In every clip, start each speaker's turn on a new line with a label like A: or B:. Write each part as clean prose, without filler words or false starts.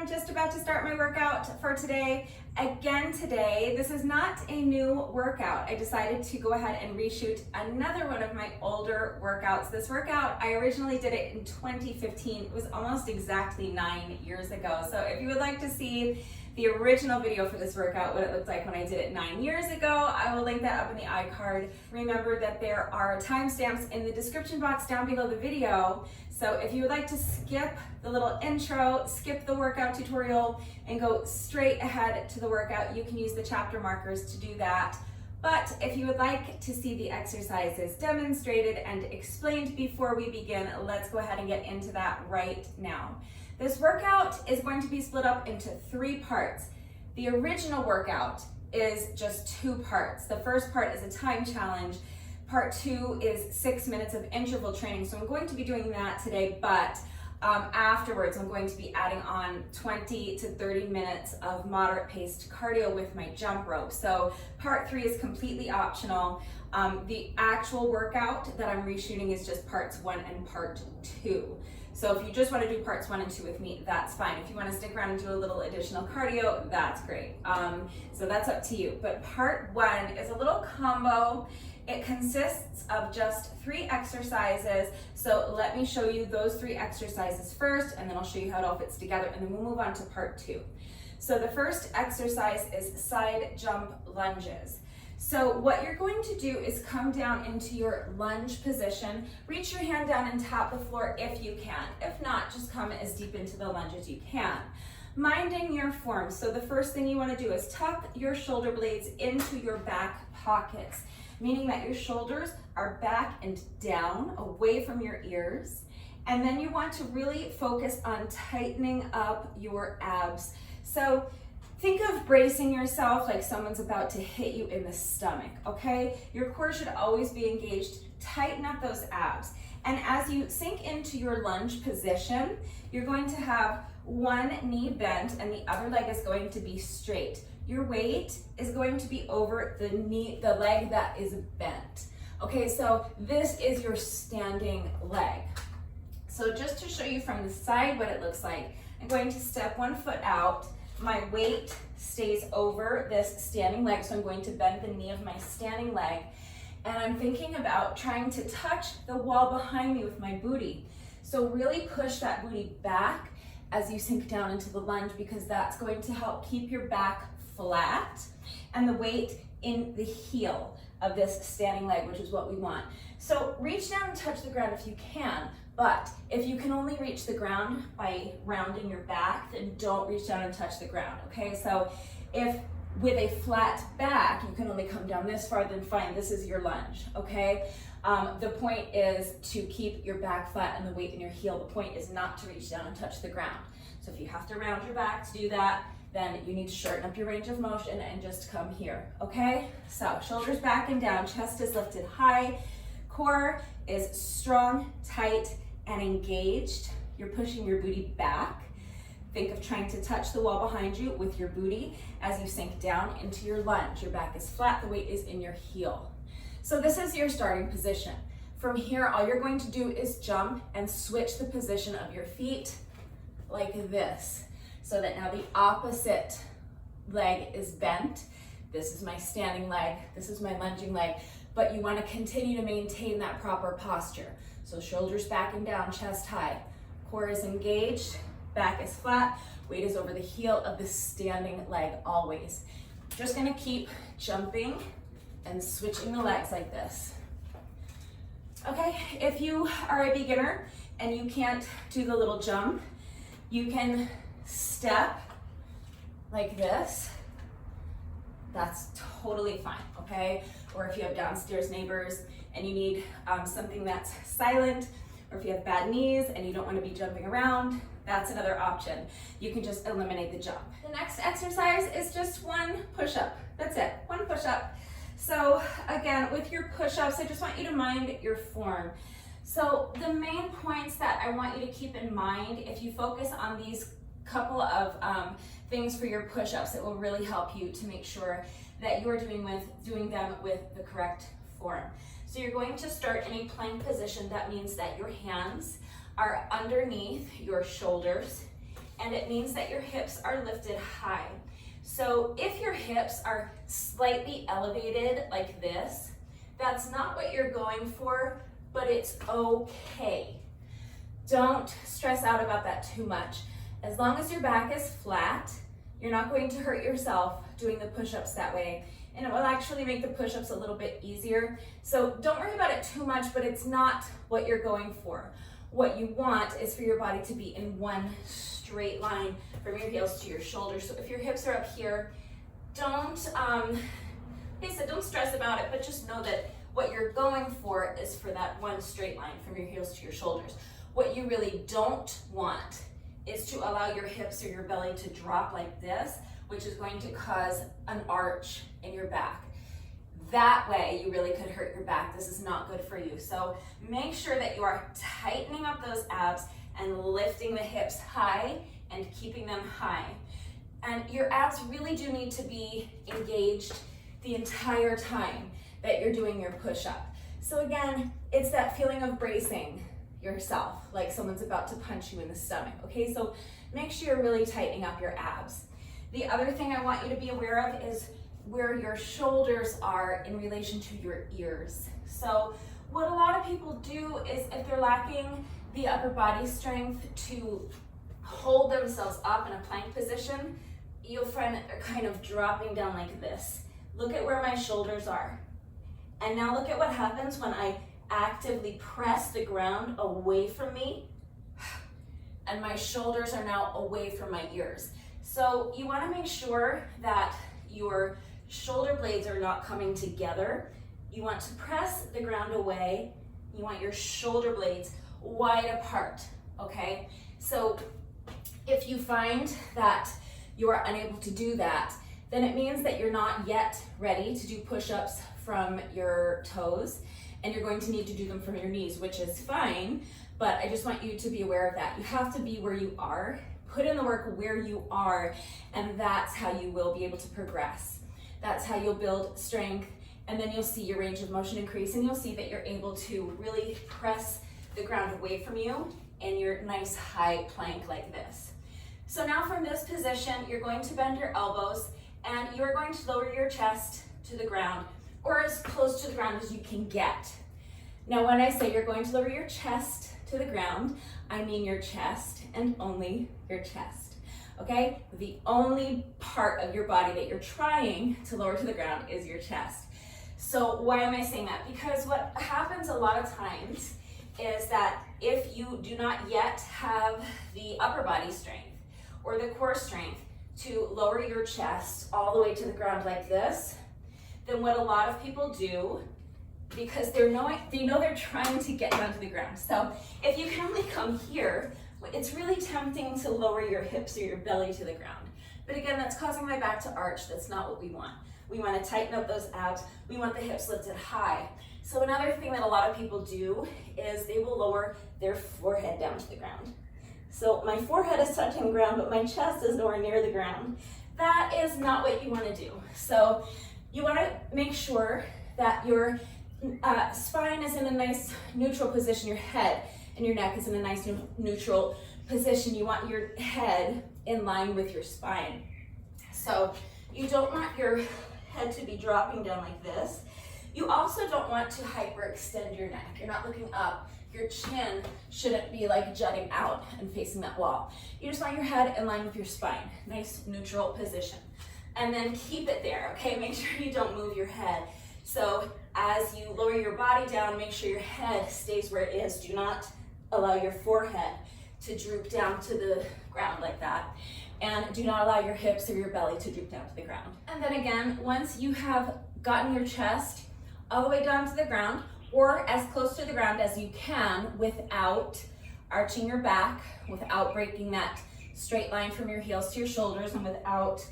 A: I'm just about to start my workout for today. Again today, this is not a new workout. I decided to go ahead and reshoot another one of my older workouts. This workout, I originally did it in 2015. It was almost exactly 9 years ago. So if you would like to see the original video for this workout, what it looked like when I did it 9 years ago, I will link that up in the iCard. Remember that there are timestamps in the description box down below the video. So if you would like to skip the little intro, skip the workout tutorial, and go straight ahead to the workout, you can use the chapter markers to do that. But if you would like to see the exercises demonstrated and explained before we begin, let's go ahead and get into that right now. This workout is going to be split up into 3 parts. The original workout is just 2 parts. The first part is a time challenge. Part 2 is 6 minutes of interval training. So I'm going to be doing that today, but afterwards I'm going to be adding on 20 to 30 minutes of moderate paced cardio with my jump rope. So part 3 is completely optional. The actual workout that I'm reshooting is just parts 1 and part 2. So if you just want to do parts 1 and 2 with me, that's fine. If you want to stick around and do a little additional cardio, that's great. So that's up to you. But part 1 is a little combo. It consists of just 3 exercises. So let me show you those 3 exercises first, and then I'll show you how it all fits together, and then we'll move on to part 2. So the first exercise is side jump lunges. So what you're going to do is come down into your lunge position, reach your hand down and tap the floor if you can. If not, just come as deep into the lunge as you can. Minding your form. So the first thing you want to do is tuck your shoulder blades into your back pockets, meaning that your shoulders are back and down, away from your ears. And then you want to really focus on tightening up your abs. So think of bracing yourself like someone's about to hit you in the stomach, okay? Your core should always be engaged. Tighten up those abs. And as you sink into your lunge position, you're going to have one knee bent and the other leg is going to be straight. Your weight is going to be over the leg that is bent. Okay, so this is your standing leg. So just to show you from the side what it looks like, I'm going to step 1 foot out. My weight stays over this standing leg, so I'm going to bend the knee of my standing leg. And I'm thinking about trying to touch the wall behind me with my booty. So really push that booty back as you sink down into the lunge, because that's going to help keep your back flat and the weight in the heel of this standing leg, which is what we want. So reach down and touch the ground if you can, but if you can only reach the ground by rounding your back, then don't reach down and touch the ground, okay? So if with a flat back, you can only come down this far, then fine, this is your lunge, okay? The point is to keep your back flat and the weight in your heel. The point is not to reach down and touch the ground. So if you have to round your back to do that, then you need to shorten up your range of motion and just come here, okay? So shoulders back and down, chest is lifted high, core is strong, tight, and engaged. You're pushing your booty back. Think of trying to touch the wall behind you with your booty as you sink down into your lunge. Your back is flat, the weight is in your heel. So this is your starting position. From here, all you're going to do is jump and switch the position of your feet like this, so that now the opposite leg is bent. This is my standing leg, this is my lunging leg, but you want to continue to maintain that proper posture. So shoulders back and down, chest high, core is engaged, back is flat, weight is over the heel of the standing leg always. Just gonna keep jumping and switching the legs like this. Okay, if you are a beginner and you can't do the little jump, you can step like this. That's totally fine, okay? Or if you have downstairs neighbors and you need something that's silent, or if you have bad knees and you don't want to be jumping around, that's another option. You can just eliminate the jump. The next exercise is just 1 push-up. That's it, 1 push-up. So again, with your push-ups, I just want you to mind your form. So the main points that I want you to keep in mind, if you focus on these couple of things for your push-ups, it will really help you to make sure that you're doing them with the correct form. So you're going to start in a plank position. That means that your hands are underneath your shoulders and it means that your hips are lifted high. So if your hips are slightly elevated like this, that's not what you're going for, but it's okay. Don't stress out about that too much. As long as your back is flat, you're not going to hurt yourself doing the push-ups that way, and it will actually make the push-ups a little bit easier. So don't worry about it too much, but it's not what you're going for. What you want is for your body to be in one straight line from your heels to your shoulders. So if your hips are up here, don't stress about it, but just know that what you're going for is for that one straight line from your heels to your shoulders. What you really don't want is to allow your hips or your belly to drop like this, which is going to cause an arch in your back. That way you really could hurt your back. This is not good for you. So make sure that you are tightening up those abs and lifting the hips high and keeping them high. And your abs really do need to be engaged the entire time that you're doing your push-up. So again, it's that feeling of bracing yourself, like someone's about to punch you in the stomach, okay? So make sure you're really tightening up your abs. The other thing I want you to be aware of is where your shoulders are in relation to your ears. So what a lot of people do is if they're lacking the upper body strength to hold themselves up in a plank position, you'll find that they're kind of dropping down like this. Look at where my shoulders are. And now look at what happens when I actively press the ground away from me, and my shoulders are now away from my ears. So you want to make sure that your shoulder blades are not coming together. You want to press the ground away. You want your shoulder blades wide apart, okay? So if you find that you are unable to do that, then it means that you're not yet ready to do push-ups from your toes, and you're going to need to do them from your knees, which is fine, but I just want you to be aware of that. You have to be where you are, put in the work where you are, and that's how you will be able to progress. That's how you'll build strength, and then you'll see your range of motion increase, and you'll see that you're able to really press the ground away from you in your nice high plank like this. So now from this position, you're going to bend your elbows, and you're going to lower your chest to the ground, or as close to the ground as you can get. Now when I say you're going to lower your chest to the ground, I mean your chest and only your chest, okay? The only part of your body that you're trying to lower to the ground is your chest. So why am I saying that? Because what happens a lot of times is that if you do not yet have the upper body strength or the core strength to lower your chest all the way to the ground like this, then what a lot of people do, because they know they're trying to get down to the ground. So if you can only come here, it's really tempting to lower your hips or your belly to the ground. But again, that's causing my back to arch. That's not what we want. We want to tighten up those abs. We want the hips lifted high. So another thing that a lot of people do is they will lower their forehead down to the ground. So my forehead is touching the ground, but my chest is nowhere near the ground. That is not what you want to do. So you want to make sure that your spine is in a nice neutral position, your head and your neck is in a nice neutral position. You want your head in line with your spine. So you don't want your head to be dropping down like this. You also don't want to hyperextend your neck. You're not looking up. Your chin shouldn't be like jutting out and facing that wall. You just want your head in line with your spine. Nice neutral position. And then keep it there, okay? Make sure you don't move your head. So as you lower your body down, make sure your head stays where it is. Do not allow your forehead to droop down to the ground like that. And do not allow your hips or your belly to droop down to the ground. And then again, once you have gotten your chest all the way down to the ground, or as close to the ground as you can without arching your back, without breaking that straight line from your heels to your shoulders, and without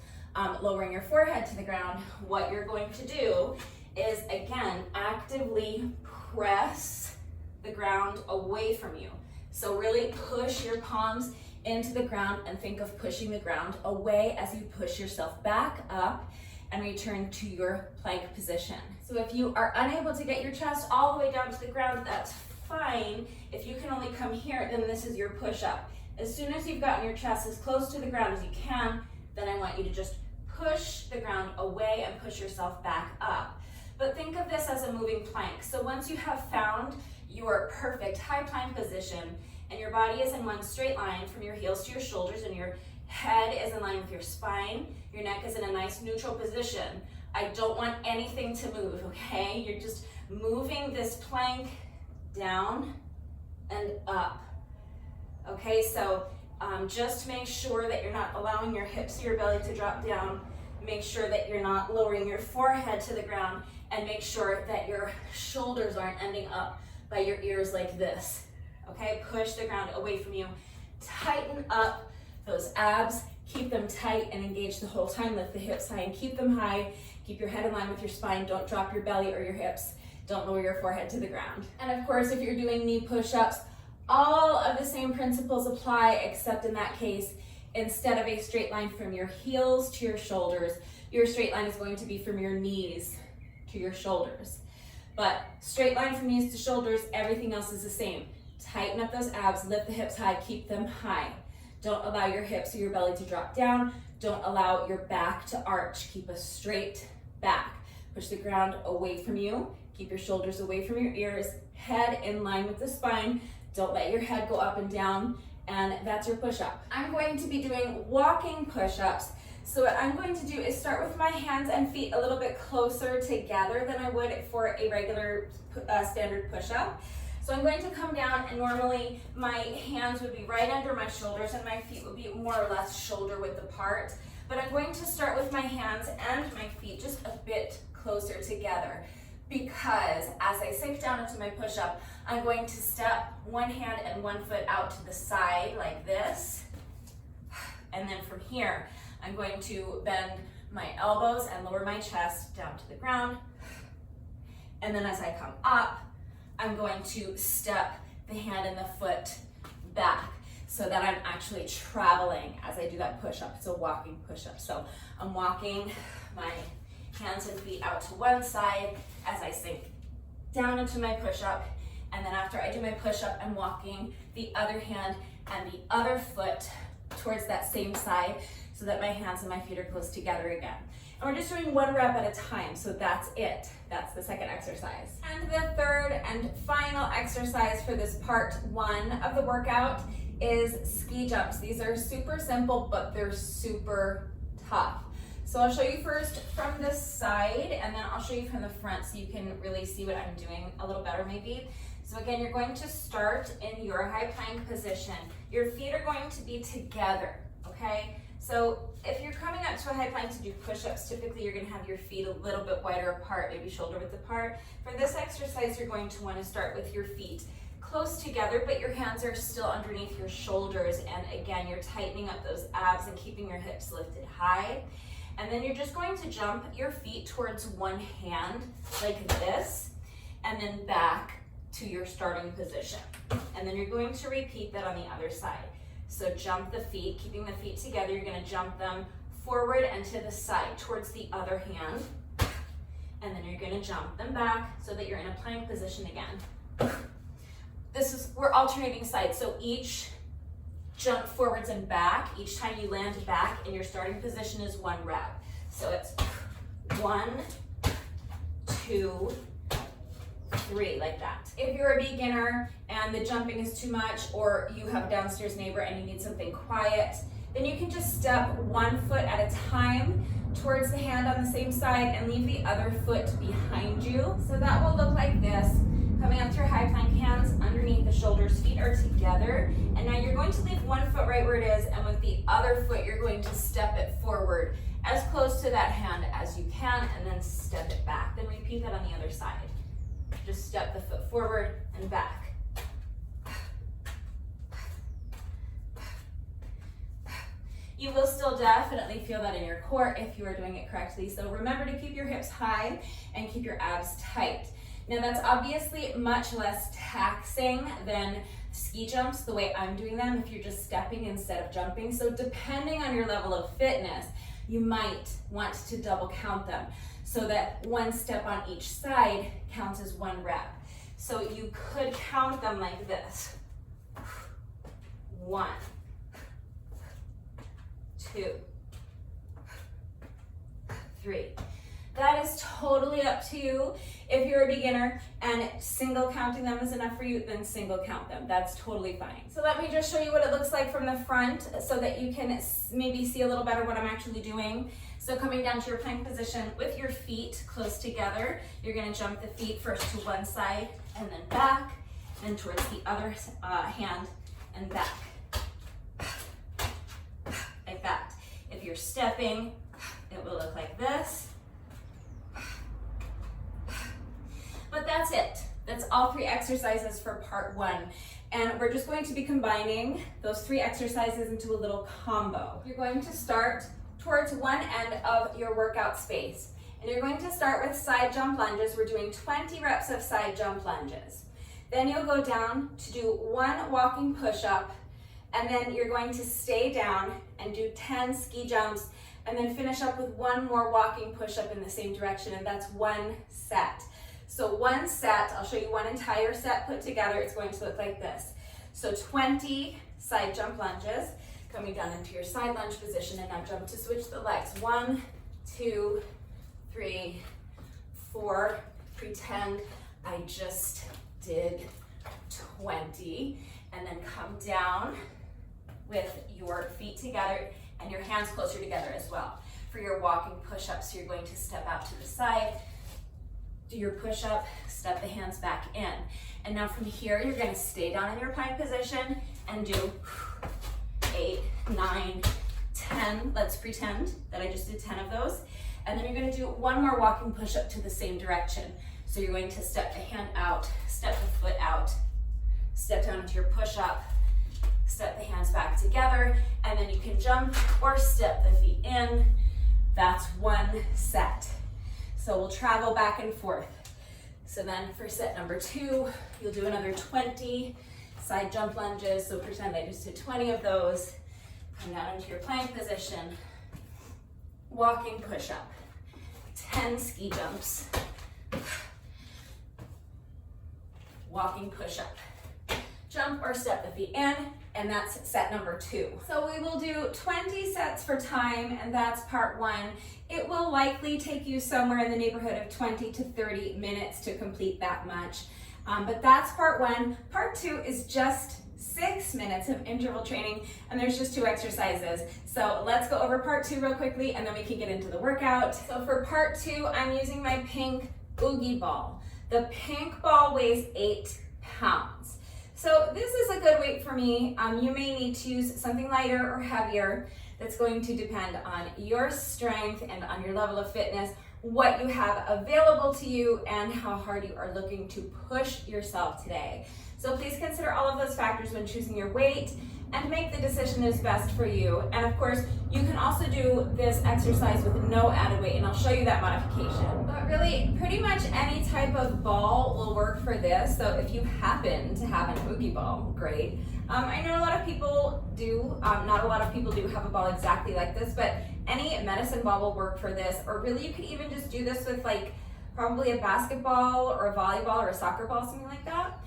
A: lowering your forehead to the ground, what you're going to do is, again, actively press the ground away from you. So really push your palms into the ground and think of pushing the ground away as you push yourself back up and return to your plank position. So if you are unable to get your chest all the way down to the ground, that's fine. If you can only come here, then this is your push-up. As soon as you've gotten your chest as close to the ground as you can, then I want you to just push the ground away and push yourself back up. But think of this as a moving plank. So once you have found your perfect high plank position and your body is in one straight line from your heels to your shoulders and your head is in line with your spine, your neck is in a nice neutral position. I don't want anything to move, okay? You're just moving this plank down and up. Okay, so just make sure that you're not allowing your hips or your belly to drop down. Make sure that you're not lowering your forehead to the ground, and make sure that your shoulders aren't ending up by your ears like this. Okay, push the ground away from you. Tighten up those abs, keep them tight and engaged the whole time. Lift the hips high and keep them high. Keep your head in line with your spine. Don't drop your belly or your hips. Don't lower your forehead to the ground. And of course, if you're doing knee push-ups, all of the same principles apply, except in that case, instead of a straight line from your heels to your shoulders, your straight line is going to be from your knees to your shoulders. But straight line from knees to shoulders, everything else is the same. Tighten up those abs, lift the hips high, keep them high. Don't allow your hips or your belly to drop down. Don't allow your back to arch. Keep a straight back. Push the ground away from you. Keep your shoulders away from your ears. Head in line with the spine. Don't let your head go up and down. And that's your push-up. I'm going to be doing walking push-ups. So what I'm going to do is start with my hands and feet a little bit closer together than I would for a regular standard push-up. So I'm going to come down, and normally my hands would be right under my shoulders and my feet would be more or less shoulder width apart. But I'm going to start with my hands and my feet just a bit closer together, because as I sink down into my push-up, I'm going to step one hand and one foot out to the side like this. And then from here, I'm going to bend my elbows and lower my chest down to the ground. And then as I come up, I'm going to step the hand and the foot back so that I'm actually traveling as I do that push-up. It's a walking push-up. So I'm walking my hands and feet out to one side as I sink down into my push-up. And then after I do my push-up, I'm walking the other hand and the other foot towards that same side so that my hands and my feet are close together again. And we're just doing one rep at a time, so that's it. That's the second exercise. And the third and final exercise for this part one of the workout is ski jumps. These are super simple, but they're super tough. So I'll show you first from this side, and then I'll show you from the front so you can really see what I'm doing a little better maybe. So again, you're going to start in your high plank position. Your feet are going to be together, okay? So if you're coming up to a high plank to do push-ups, typically you're gonna have your feet a little bit wider apart, maybe shoulder width apart. For this exercise, you're going to wanna start with your feet close together, but your hands are still underneath your shoulders. And again, you're tightening up those abs and keeping your hips lifted high. And then you're just going to jump your feet towards one hand like this, and then back to your starting position. And then you're going to repeat that on the other side. So jump the feet, keeping the feet together. You're gonna jump them forward and to the side towards the other hand. And then you're gonna jump them back so that you're in a plank position again. We're alternating sides. So each jump forwards and back, each time you land back in your starting position is one rep. So it's 1, 2, 3, like that. If you're a beginner and the jumping is too much, or you have a downstairs neighbor and you need something quiet, then you can just step one foot at a time towards the hand on the same side and leave the other foot behind you. So that will look like this. Coming up to your high plank, hands underneath the shoulders, feet are together. And now you're going to leave one foot right where it is, and with the other foot, you're going to step it forward as close to that hand as you can, and then step it back. Then repeat that on the other side. Just step the foot forward and back. You will still definitely feel that in your core if you are doing it correctly. So remember to keep your hips high and keep your abs tight. Now that's obviously much less taxing than ski jumps, the way I'm doing them, if you're just stepping instead of jumping. So depending on your level of fitness, you might want to double count them so that one step on each side counts as one rep. So you could count them like this. 1, 2, 3. That is totally up to you. If you're a beginner and single counting them is enough for you, then single count them. That's totally fine. So let me just show you what it looks like from the front so that you can maybe see a little better what I'm actually doing. So coming down to your plank position with your feet close together, you're gonna jump the feet first to one side and then back, and towards the other hand and back. Like that. If you're stepping, it will look like this. But that's it. That's all 3 exercises for part 1. And we're just going to be combining those 3 exercises into a little combo. You're going to start towards one end of your workout space. And you're going to start with side jump lunges. We're doing 20 reps of side jump lunges. Then you'll go down to do 1 walking push-up, and then you're going to stay down and do 10 ski jumps, and then finish up with 1 more walking push-up in the same direction, and that's 1 set. So 1 set, I'll show you 1 entire set put together. It's going to look like this. So 20 side jump lunges, coming down into your side lunge position, and now jump to switch the legs. 1, 2, 3, 4. Pretend I just did 20, and then come down with your feet together and your hands closer together as well. For your walking push-ups, you're going to step out to the side, do your push-up, step the hands back in. And now from here, you're gonna stay down in your plank position and do 8, 9, 10. Let's pretend that I just did 10 of those. And then you're gonna do 1 more walking push-up to the same direction. So you're going to step the hand out, step the foot out, step down into your push-up, step the hands back together, and then you can jump or step the feet in. That's 1 set. So we'll travel back and forth. So then for set number 2, you'll do another 20 side jump lunges. So pretend I just did 20 of those. Come down into your plank position, walking push-up, 10 ski jumps, walking push-up, jump or step the feet in, and that's set number 2. So we will do 20 sets for time, and that's part 1. It will likely take you somewhere in the neighborhood of 20 to 30 minutes to complete that much. But that's part 1. Part 2 is just 6 minutes of interval training, and there's just 2 exercises. So let's go over part 2 real quickly, and then we can get into the workout. So for part 2, I'm using my pink Oogie ball. The pink ball weighs 8 pounds. So this is a good weight for me. You may need to use something lighter or heavier. That's going to depend on your strength and on your level of fitness, what you have available to you, and how hard you are looking to push yourself today. So please consider all of those factors when choosing your weight and make the decision that is best for you. And of course, you can also do this exercise with no added weight, and I'll show you that modification. But really, pretty much any type of ball will work for this. So if you happen to have an Oogie ball, great. I know a lot of people do, not a lot of people do have a ball exactly like this, but any medicine ball will work for this, or really you could even just do this with like probably a basketball or a volleyball or a soccer ball, something like that.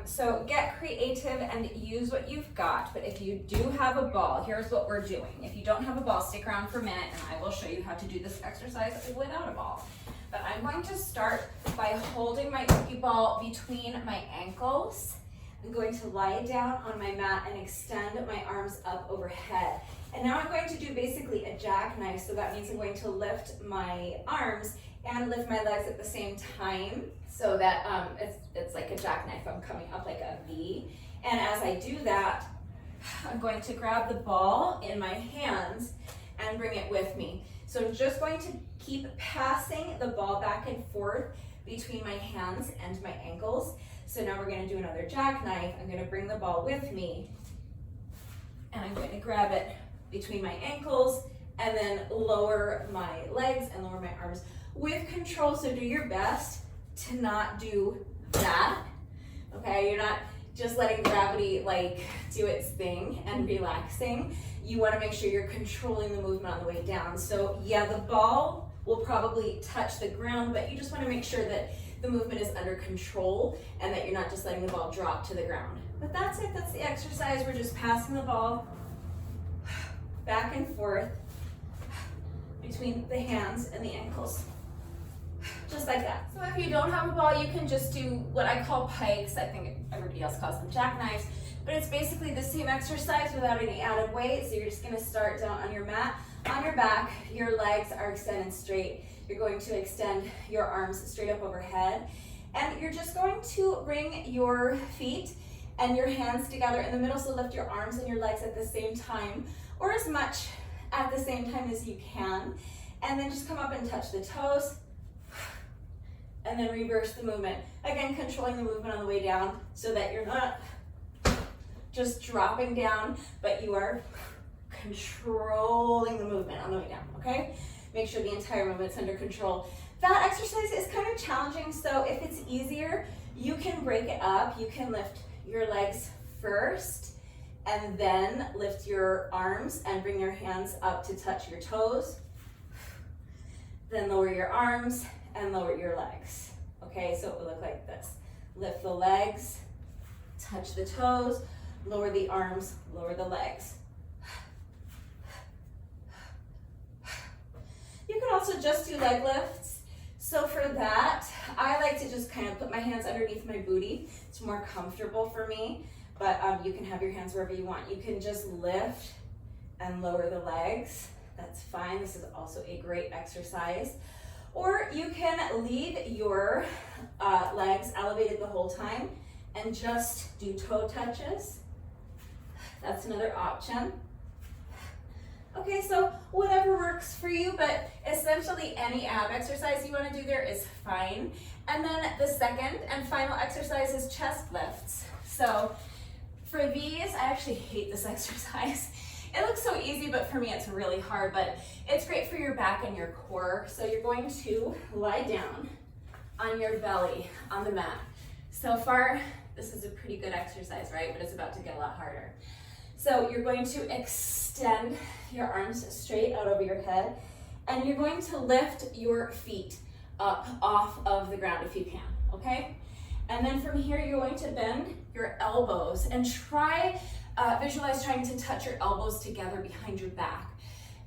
A: So get creative and use what you've got, but if you do have a ball, here's what we're doing. If you don't have a ball, stick around for a minute and I will show you how to do this exercise without a ball. But I'm going to start by holding my Oogie ball between my ankles. I'm going to lie down on my mat and extend my arms up overhead. And now I'm going to do basically a jackknife, so that means I'm going to lift my arms and lift my legs at the same time, so that it's like a jackknife. I'm coming up like a V. And as I do that, I'm going to grab the ball in my hands and bring it with me. So I'm just going to keep passing the ball back and forth between my hands and my ankles. So now we're going to do another jackknife. I'm going to bring the ball with me, and I'm going to grab it between my ankles and then lower my legs and lower my arms with control. So do your best to not do that, okay? You're not just letting gravity like do its thing and relaxing. You want to make sure you're controlling the movement on the way down. So yeah, the ball will probably touch the ground, but you just want to make sure that the movement is under control and that you're not just letting the ball drop to the ground. But that's it, that's the exercise. We're just passing the ball back and forth between the hands and the ankles. Just like that. So if you don't have a ball, you can just do what I call pikes. I think everybody else calls them jackknives, but it's basically the same exercise without any added weight. So you're just gonna start down on your mat, on your back, your legs are extended straight. You're going to extend your arms straight up overhead, and you're just going to bring your feet and your hands together in the middle, so lift your arms and your legs at the same time, or as much at the same time as you can, and then just come up and touch the toes, and then reverse the movement. Again, controlling the movement on the way down so that you're not just dropping down, but you are controlling the movement on the way down, okay? Make sure the entire movement's under control. That exercise is kind of challenging, so if it's easier, you can break it up. You can lift your legs first, and then lift your arms and bring your hands up to touch your toes. Then lower your arms and lower your legs. Okay, so it will look like this. Lift the legs, touch the toes, lower the arms, lower the legs. You can also just do leg lifts. So for that, I like to just kind of put my hands underneath my booty. It's more comfortable for me, but you can have your hands wherever you want. You can just lift and lower the legs. That's fine. This is also a great exercise. Or you can leave your legs elevated the whole time and just do toe touches. That's another option. Okay, so whatever works for you, but essentially any ab exercise you want to do there is fine. And then the second and final exercise is chest lifts. So for these, I actually hate this exercise. It looks so easy, but for me it's really hard, but it's great for your back and your core. So you're going to lie down on your belly on the mat. So far, this is a pretty good exercise, right? But it's about to get a lot harder. So you're going to extend your arms straight out over your head, and you're going to lift your feet up off of the ground if you can, okay? And then from here, you're going to bend your elbows and try, visualize trying to touch your elbows together behind your back.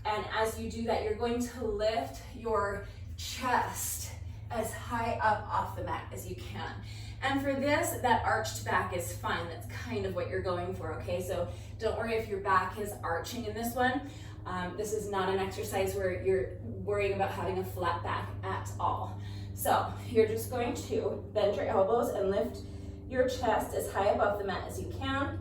A: And as you do that, you're going to lift your chest as high up off the mat as you can. And for this, that arched back is fine. That's kind of what you're going for, okay? So don't worry if your back is arching in this one. This is not an exercise where you're worrying about having a flat back at all. So you're just going to bend your elbows and lift your chest as high above the mat as you can,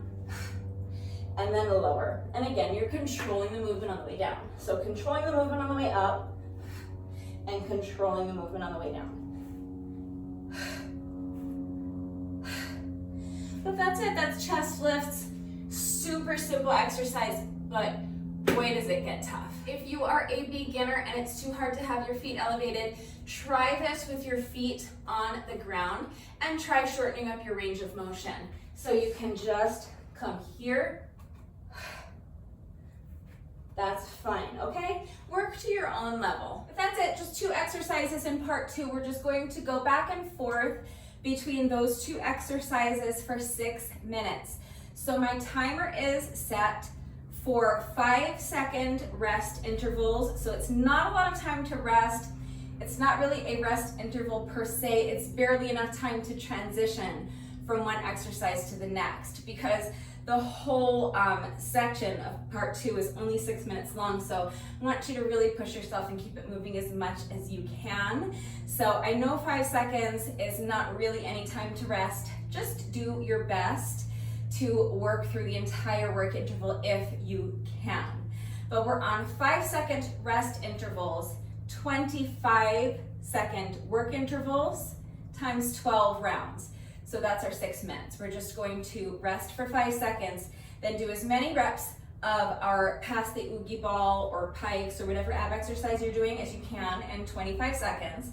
A: and then lower. And again, you're controlling the movement on the way down. So controlling the movement on the way up and controlling the movement on the way down. But that's it, that's chest lifts. Super simple exercise, but boy does it get tough. If you are a beginner and it's too hard to have your feet elevated, try this with your feet on the ground and try shortening up your range of motion. So you can just come here. That's fine, okay? Work to your own level. But that's it, just 2 exercises in part 2. We're just going to go back and forth between those 2 exercises for 6 minutes. So my timer is set for 5-second rest intervals. So it's not a lot of time to rest. It's not really a rest interval per se. It's barely enough time to transition from one exercise to the next, because the whole section of part 2 is only 6 minutes long. So I want you to really push yourself and keep it moving as much as you can. So I know 5 seconds is not really any time to rest. Just do your best to work through the entire work interval if you can. But we're on 5-second rest intervals, 25-second work intervals times 12 rounds. So that's our 6 minutes. We're just going to rest for 5 seconds, then do as many reps of our pass the oogie ball or pikes or whatever ab exercise you're doing as you can in 25 seconds.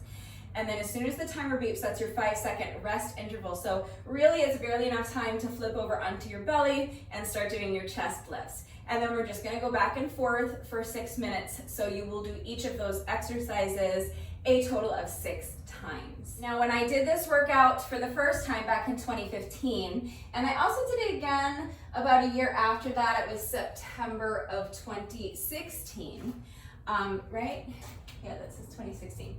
A: And then as soon as the timer beeps, that's your 5-second rest interval. So really it's barely enough time to flip over onto your belly and start doing your chest lifts. And then we're just gonna go back and forth for 6 minutes. So you will do each of those exercises a total of 6 times. Now, when I did this workout for the first time back in 2015, and I also did it again about a year after that, it was September of 2016, right? Yeah, that says 2016.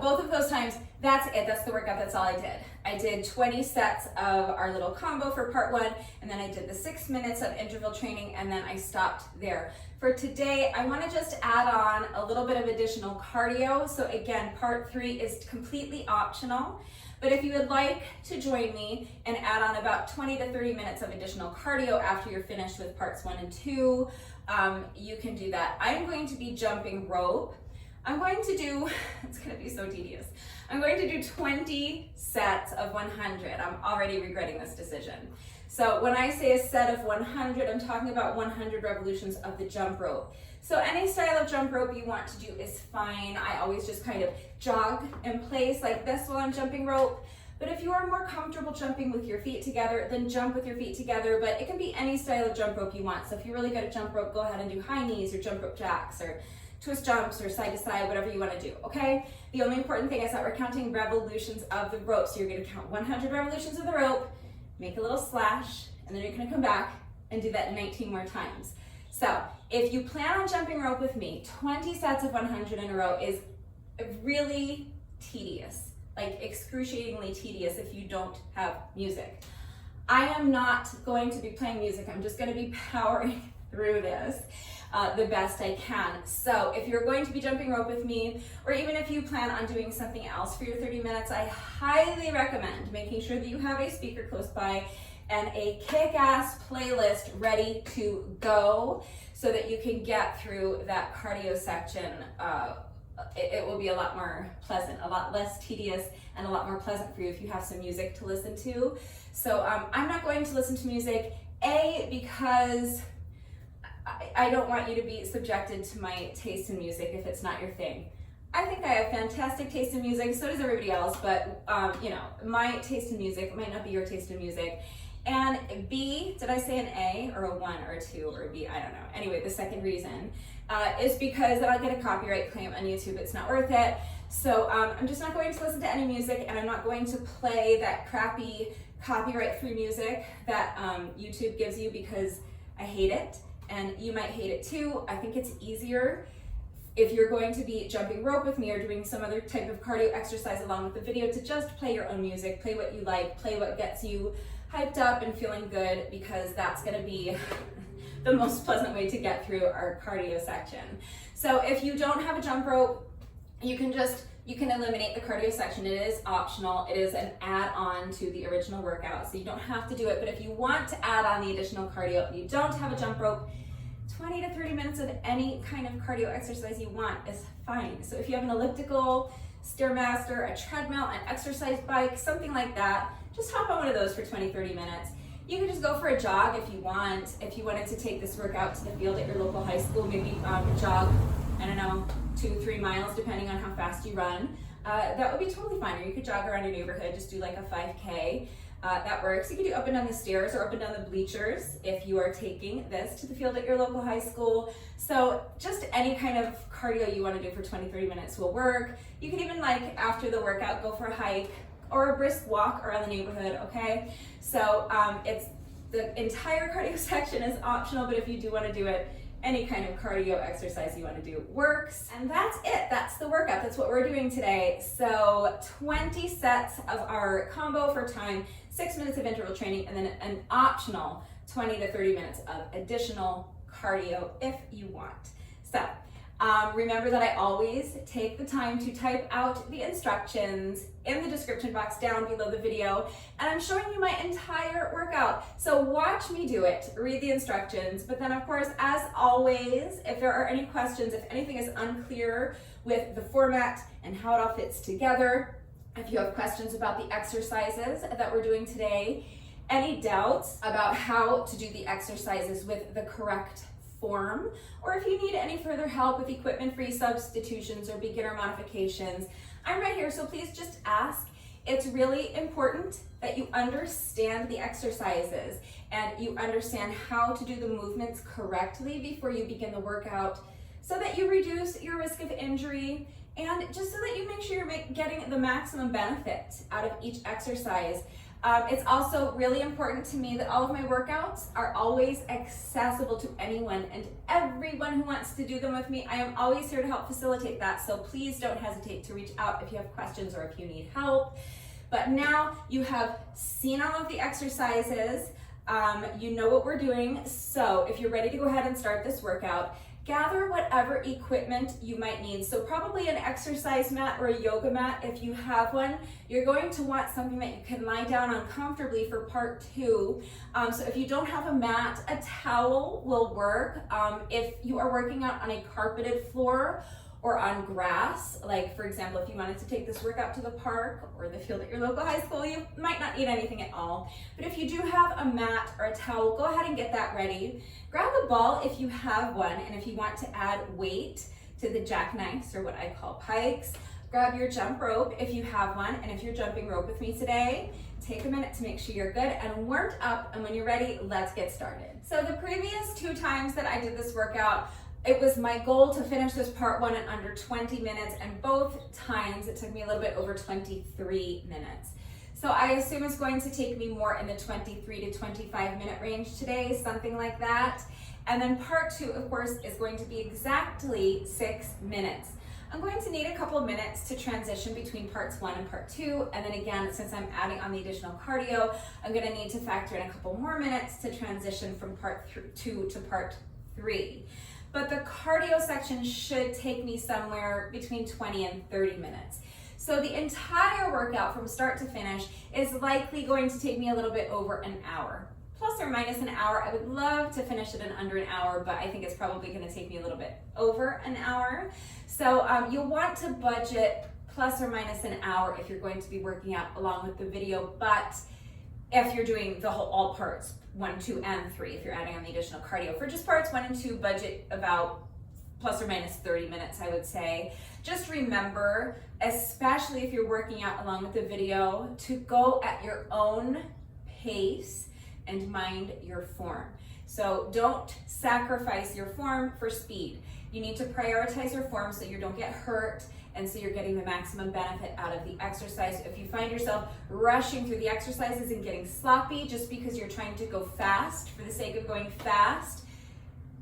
A: Both of those times, that's it, that's the workout, that's all I did. I did 20 sets of our little combo for part 1, and then I did the 6 minutes of interval training, and then I stopped there. For today, I want to just add on a little bit of additional cardio. So again, part 3 is completely optional, but if you would like to join me and add on about 20 to 30 minutes of additional cardio after you're finished with parts 1 and 2, you can do that. I'm going to be jumping rope. I'm going to do, it's going to be so tedious. I'm going to do 20 sets of 100. I'm already regretting this decision. So when I say a set of 100, I'm talking about 100 revolutions of the jump rope. So any style of jump rope you want to do is fine. I always just kind of jog in place like this while I'm jumping rope. But if you are more comfortable jumping with your feet together, then jump with your feet together. But it can be any style of jump rope you want. So if you're really good at jump rope, go ahead and do high knees or jump rope jacks or twist jumps or side to side, whatever you want to do, okay? The only important thing is that we're counting revolutions of the rope. So you're going to count 100 revolutions of the rope, make a little slash, and then you're going to come back and do that 19 more times. So if you plan on jumping rope with me, 20 sets of 100 in a row is really tedious, like excruciatingly tedious if you don't have music. I am not going to be playing music. I'm just going to be powering through this the best I can. So if you're going to be jumping rope with me, or even if you plan on doing something else for your 30 minutes, I highly recommend making sure that you have a speaker close by and a kick-ass playlist ready to go so that you can get through that cardio section. It will be a lot more pleasant, a lot less tedious, and a lot more pleasant for you if you have some music to listen to. So I'm not going to listen to music, because I don't want you to be subjected to my taste in music if it's not your thing. I think I have fantastic taste in music, so does everybody else, but you know, my taste in music might not be your taste in music. And B, did I say an A or a 1 or a 2 or a B? I don't know. Anyway, the second reason is because then I'll get a copyright claim on YouTube. It's not worth it. So I'm just not going to listen to any music, and I'm not going to play that crappy copyright-free music that YouTube gives you, because I hate it. And you might hate it too. I think it's easier if you're going to be jumping rope with me or doing some other type of cardio exercise along with the video to just play your own music, play what you like, play what gets you hyped up and feeling good, because that's gonna be the most pleasant way to get through our cardio section. So if you don't have a jump rope, you can eliminate the cardio section. It is optional. It is an add-on to the original workout, so you don't have to do it. But if you want to add on the additional cardio and you don't have a jump rope, 20 to 30 minutes of any kind of cardio exercise you want is fine. So if you have an elliptical, Stairmaster, a treadmill, an exercise bike, something like that, just hop on one of those for 20, 30 minutes. You can just go for a jog if you want. If you wanted to take this workout to the field at your local high school, maybe jog, I don't know, 2-3 miles, depending on how fast you run. That would be totally fine. Or you could jog around your neighborhood, just do like a 5K. That works. You could do up and down the stairs or up and down the bleachers if you are taking this to the field at your local high school. So just any kind of cardio you want to do for 20, 30 minutes will work. You can even, like, after the workout, go for a hike or a brisk walk around the neighborhood, okay? So it's the entire cardio section is optional, but if you do want to do it, any kind of cardio exercise you want to do works. And that's it. That's the workout. That's what we're doing today. So 20 sets of our combo for time, 6 minutes of interval training, and then an optional 20 to 30 minutes of additional cardio if you want. So remember that I always take the time to type out the instructions in the description box down below the video, and I'm showing you my entire workout. So watch me do it, read the instructions, but then of course, as always, if there are any questions, if anything is unclear with the format and how it all fits together, if you have questions about the exercises that we're doing today, any doubts about how to do the exercises with the correct form, or if you need any further help with equipment-free substitutions or beginner modifications, I'm right here, so please just ask. It's really important that you understand the exercises and you understand how to do the movements correctly before you begin the workout, so that you reduce your risk of injury and just so that you make sure you're getting the maximum benefit out of each exercise. It's also really important to me that all of my workouts are always accessible to anyone and everyone who wants to do them with me. I am always here to help facilitate that, so please don't hesitate to reach out if you have questions or if you need help. But now you have seen all of the exercises, you know what we're doing, so if you're ready to go ahead and start this workout, gather whatever equipment you might need. So probably an exercise mat or a yoga mat if you have one. You're going to want something that you can lie down on comfortably for part 2. So if you don't have a mat, a towel will work. If you are working out on a carpeted floor or on grass, like for example, if you wanted to take this workout to the park or the field at your local high school, you might not need anything at all. But if you do have a mat or a towel, go ahead and get that ready. Grab a ball if you have one, and if you want to add weight to the jackknives, or what I call pikes, grab your jump rope if you have one, and if you're jumping rope with me today, take a minute to make sure you're good and warmed up, and when you're ready, let's get started. So the previous 2 times that I did this workout, it was my goal to finish this part 1 in under 20 minutes, and both times it took me a little bit over 23 minutes. So I assume it's going to take me more in the 23 to 25 minute range today, something like that. And then part 2, of course, is going to be exactly 6 minutes. I'm going to need a couple of minutes to transition between parts 1 and part 2. And then again, since I'm adding on the additional cardio, I'm gonna need to factor in a couple more minutes to transition from part 2 to part 3. But the cardio section should take me somewhere between 20 and 30 minutes. So the entire workout from start to finish is likely going to take me a little bit over an hour. Plus or minus an hour. I would love to finish it in under an hour, but I think it's probably gonna take me a little bit over an hour. So you'll want to budget plus or minus an hour if you're going to be working out along with the video, but if you're doing the whole, all parts, 1, 2, and 3, if you're adding on the additional cardio. For just parts 1 and 2, budget about plus or minus 30 minutes, I would say. Just remember, especially if you're working out along with the video, to go at your own pace and mind your form. So don't sacrifice your form for speed. You need to prioritize your form so you don't get hurt and so you're getting the maximum benefit out of the exercise. If you find yourself rushing through the exercises and getting sloppy just because you're trying to go fast for the sake of going fast,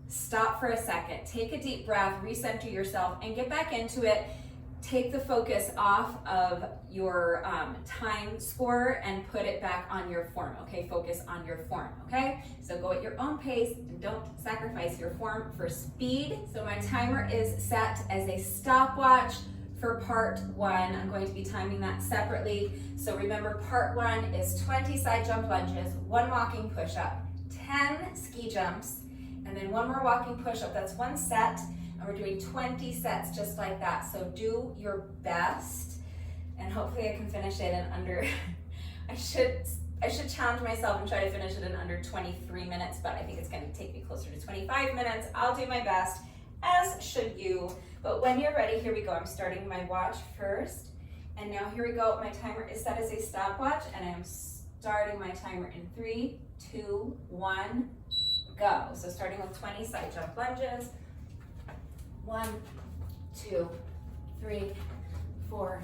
A: stop for a second, take a deep breath, recenter yourself, and get back into it. Take the focus off of your time score and put it back on your form, okay? Focus on your form, okay? So go at your own pace and don't sacrifice your form for speed. So my timer is set as a stopwatch for part 1. I'm going to be timing that separately. So remember, part 1 is 20 side jump lunges, 1 walking push-up, 10 ski jumps, and then 1 more walking push-up. That's 1 set, and we're doing 20 sets just like that. So do your best, and hopefully I can finish it in under, I should challenge myself and try to finish it in under 23 minutes, but I think it's gonna take me closer to 25 minutes. I'll do my best, as should you. But when you're ready, here we go. I'm starting my watch first, and now here we go. My timer is set as a stopwatch, and I'm starting my timer in 3, 2, 1, go. So starting with 20 side jump lunges. 1, 2, 3, 4,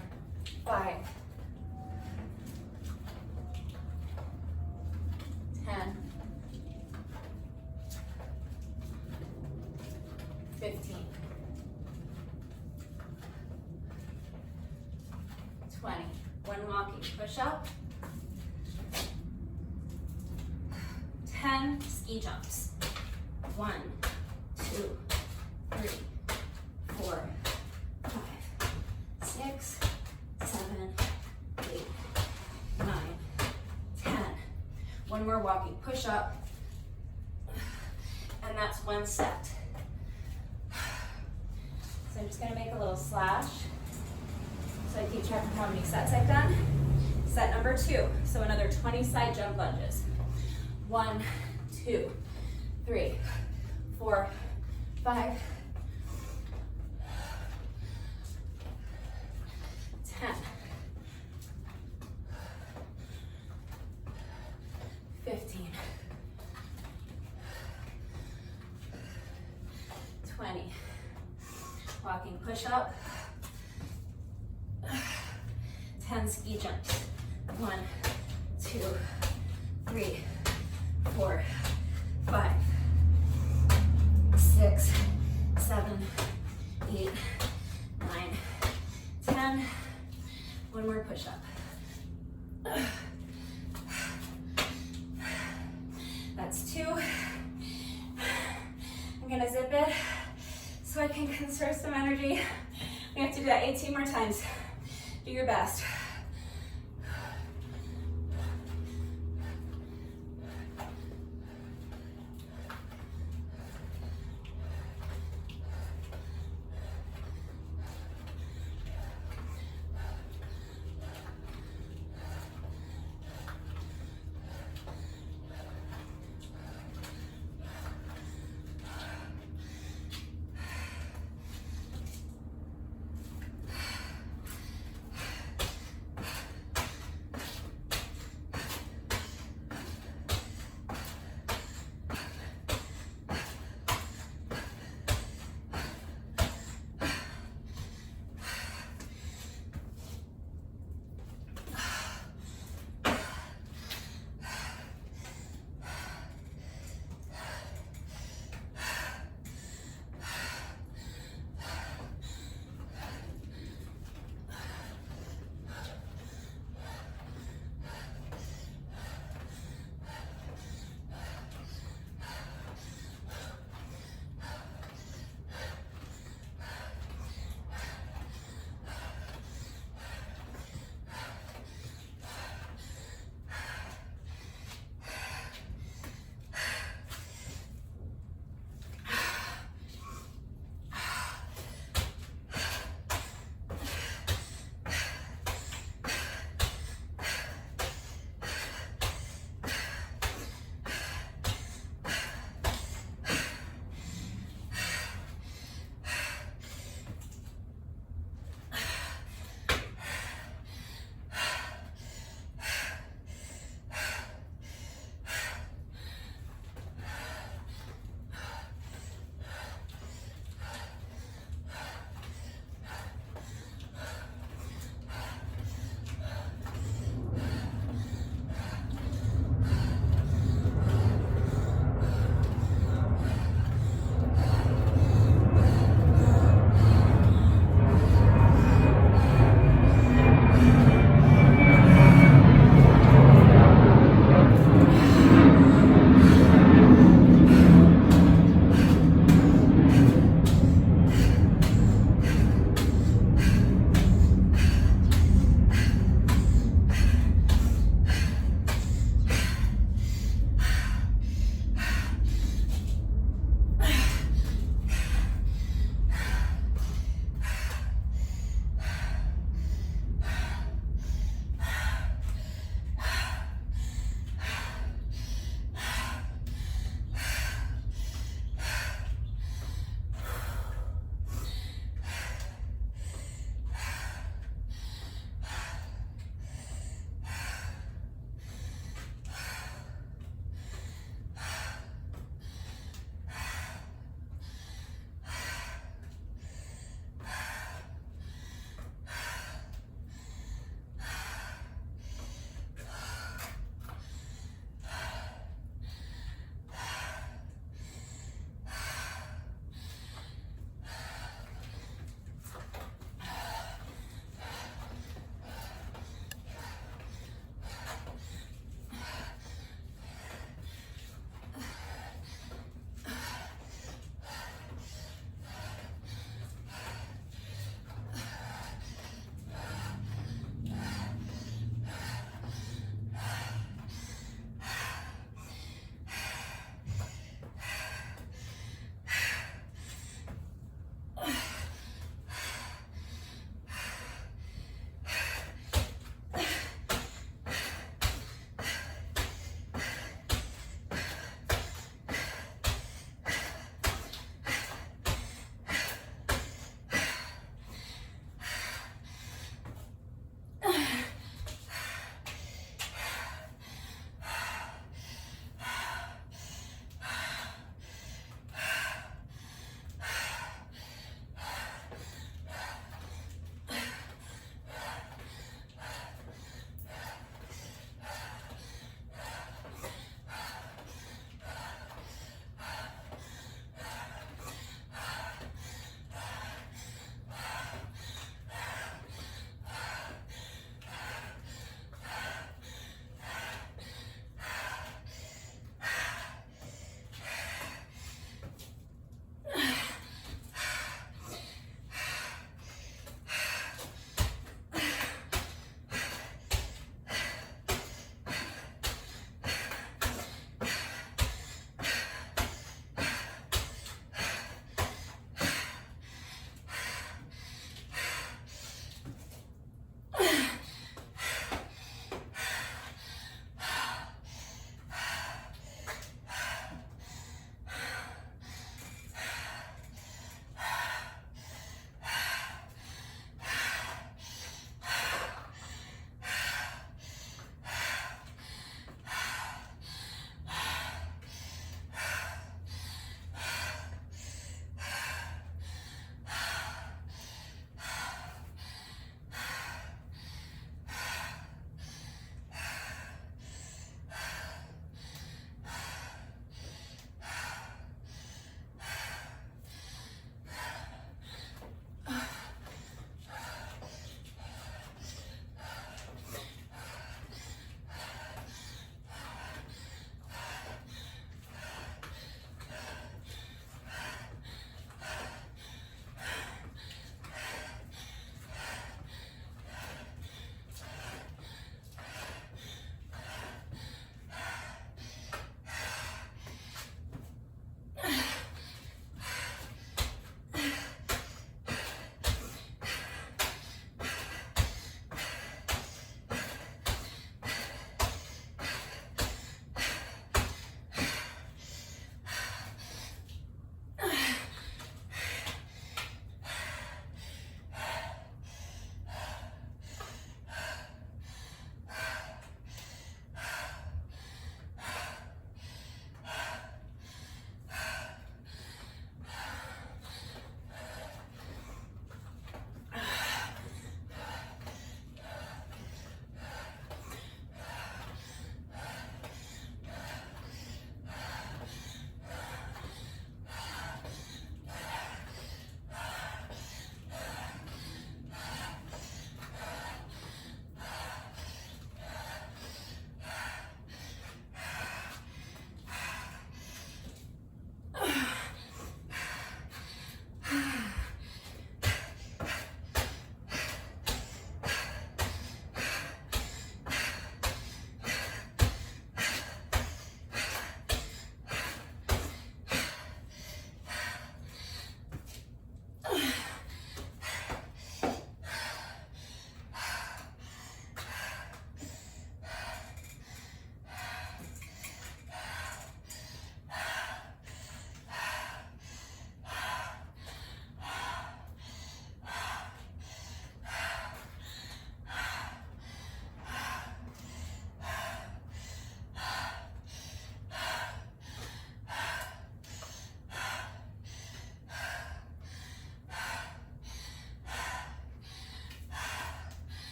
A: 5, 10, 15, 20. 1 walking push-up, 10 ski jumps. 1, 2, 3, 4, 5, 6, 7, 8, 9, 10. 1 more walking push-up, and that's 1 set. So I'm just gonna make a little slash so I keep track of how many sets I've done. Set number 2, so another 20 side jump lunges. 1, 2, 3, 4, 5, 10, 15, 20. Walking push-up, 10 ski jumps. 1, 2, 3, 4, 5, 6, 7, 8, 9, 10. One more push-up. That's 2. I'm gonna zip it so I can conserve some energy. We have to do that 18 more times. Do your best.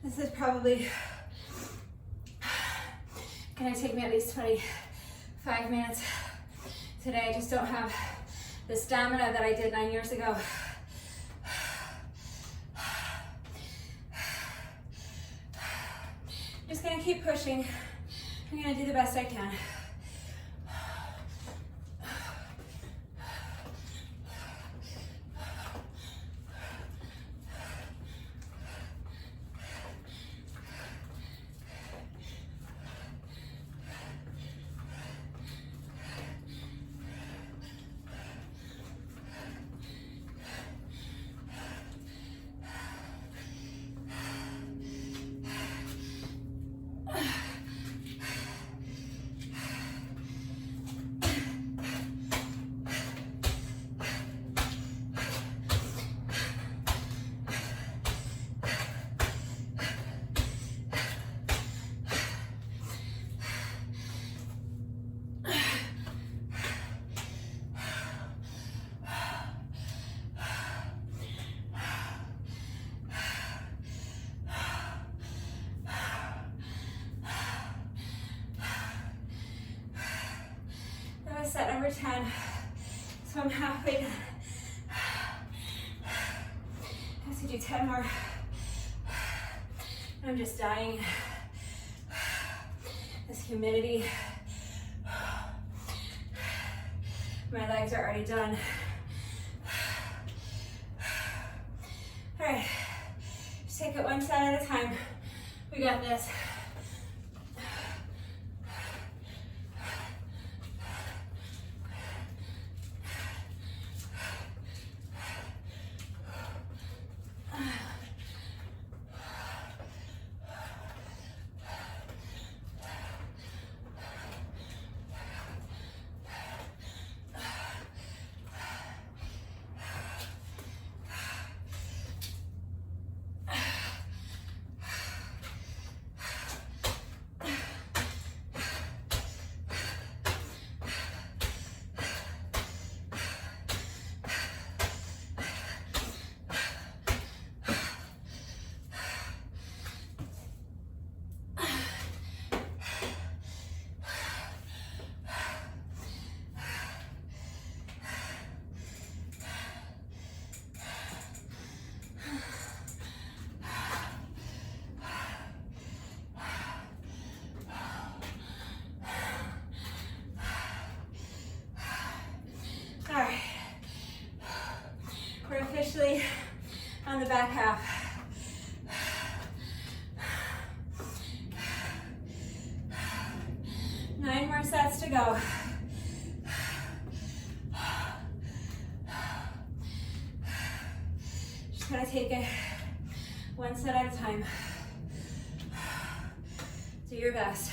A: This is probably gonna take me at least 25 minutes today. I just don't have the stamina that I did 9 years ago. Just gonna keep pushing. I'm gonna do the best I can. Set number 10, so I'm halfway done. I have to do 10 more. I'm just dying. This humidity. My legs are already done. All right, just take it one set at a time. We got this. Officially on the back half. 9 more sets to go. Just gotta take it one set at a time. Do your best.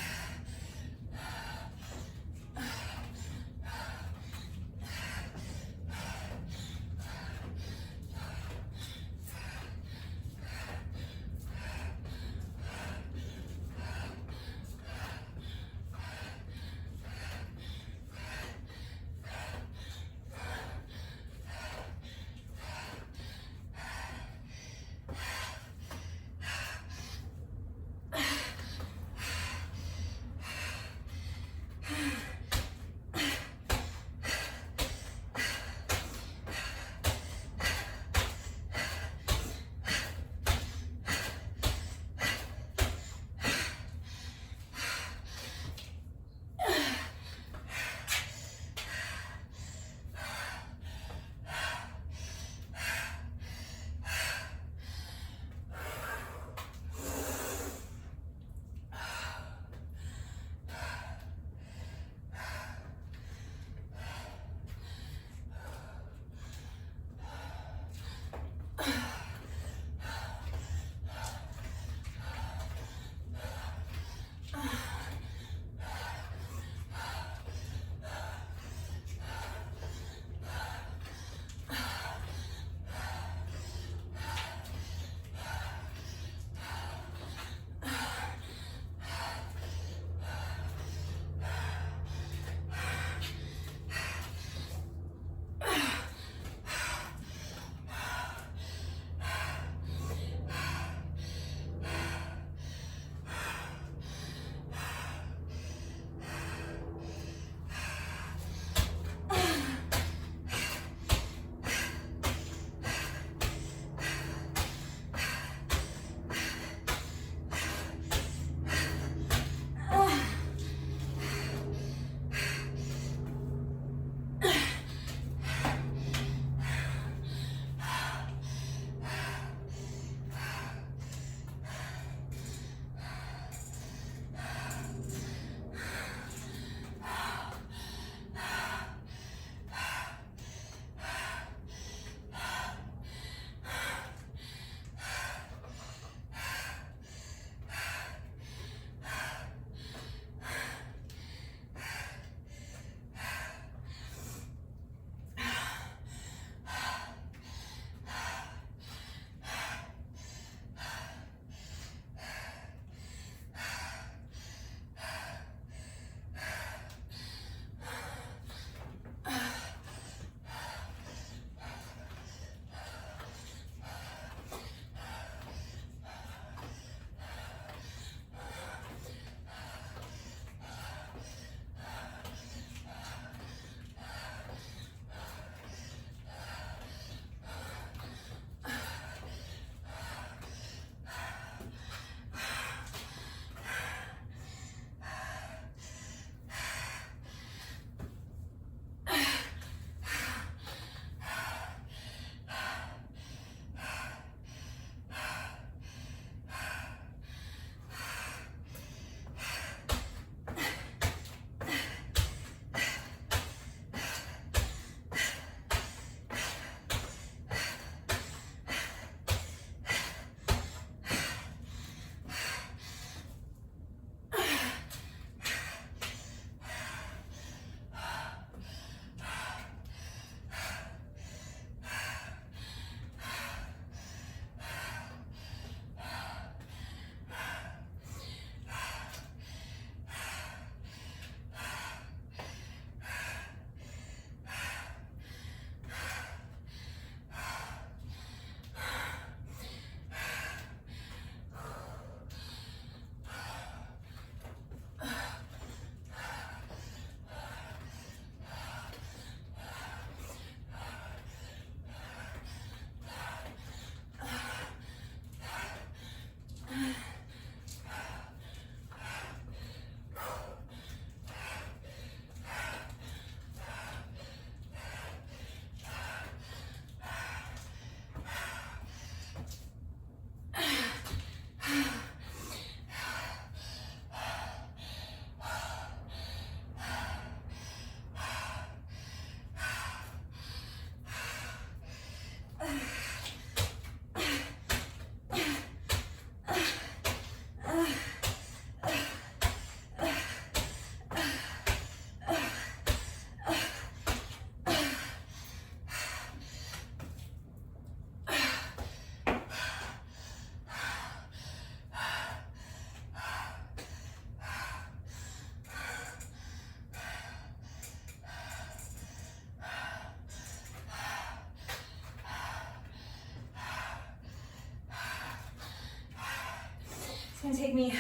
A: gonna take me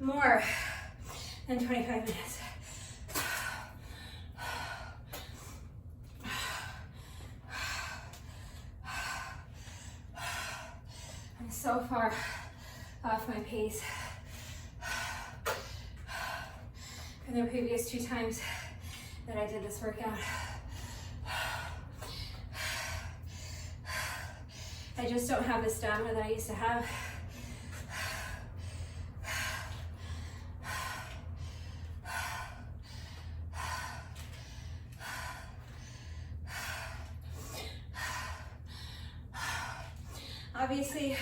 A: more than 25 minutes. I'm so far off my pace from the previous 2 times that I did this workout. I just don't have the stamina that I used to have. Obviously,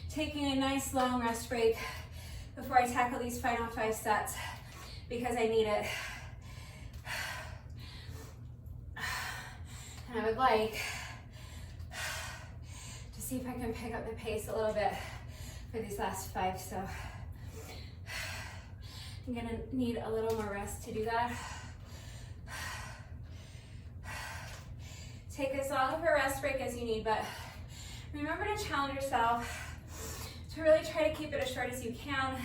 A: taking a nice long rest break before I tackle these final 5 sets because I need it. And I would like to see if I can pick up the pace a little bit for these last 5. So I'm gonna need a little more rest to do that. Take as long of a rest break as you need, but remember to challenge yourself to really try to keep it as short as you can.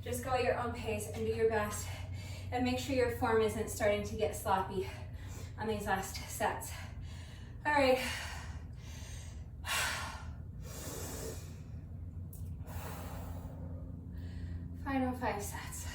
A: Just go at your own pace and do your best, and make sure your form isn't starting to get sloppy on these last sets. All right. Final 5 sets.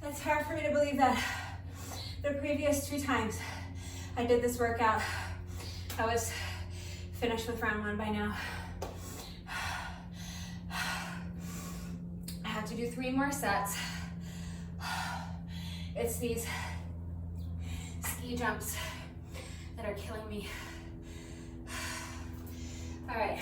A: It's hard for me to believe that the previous 2 times I did this workout, I was finished with round 1 by now. I have to do 3 more sets. It's these ski jumps that are killing me. All right.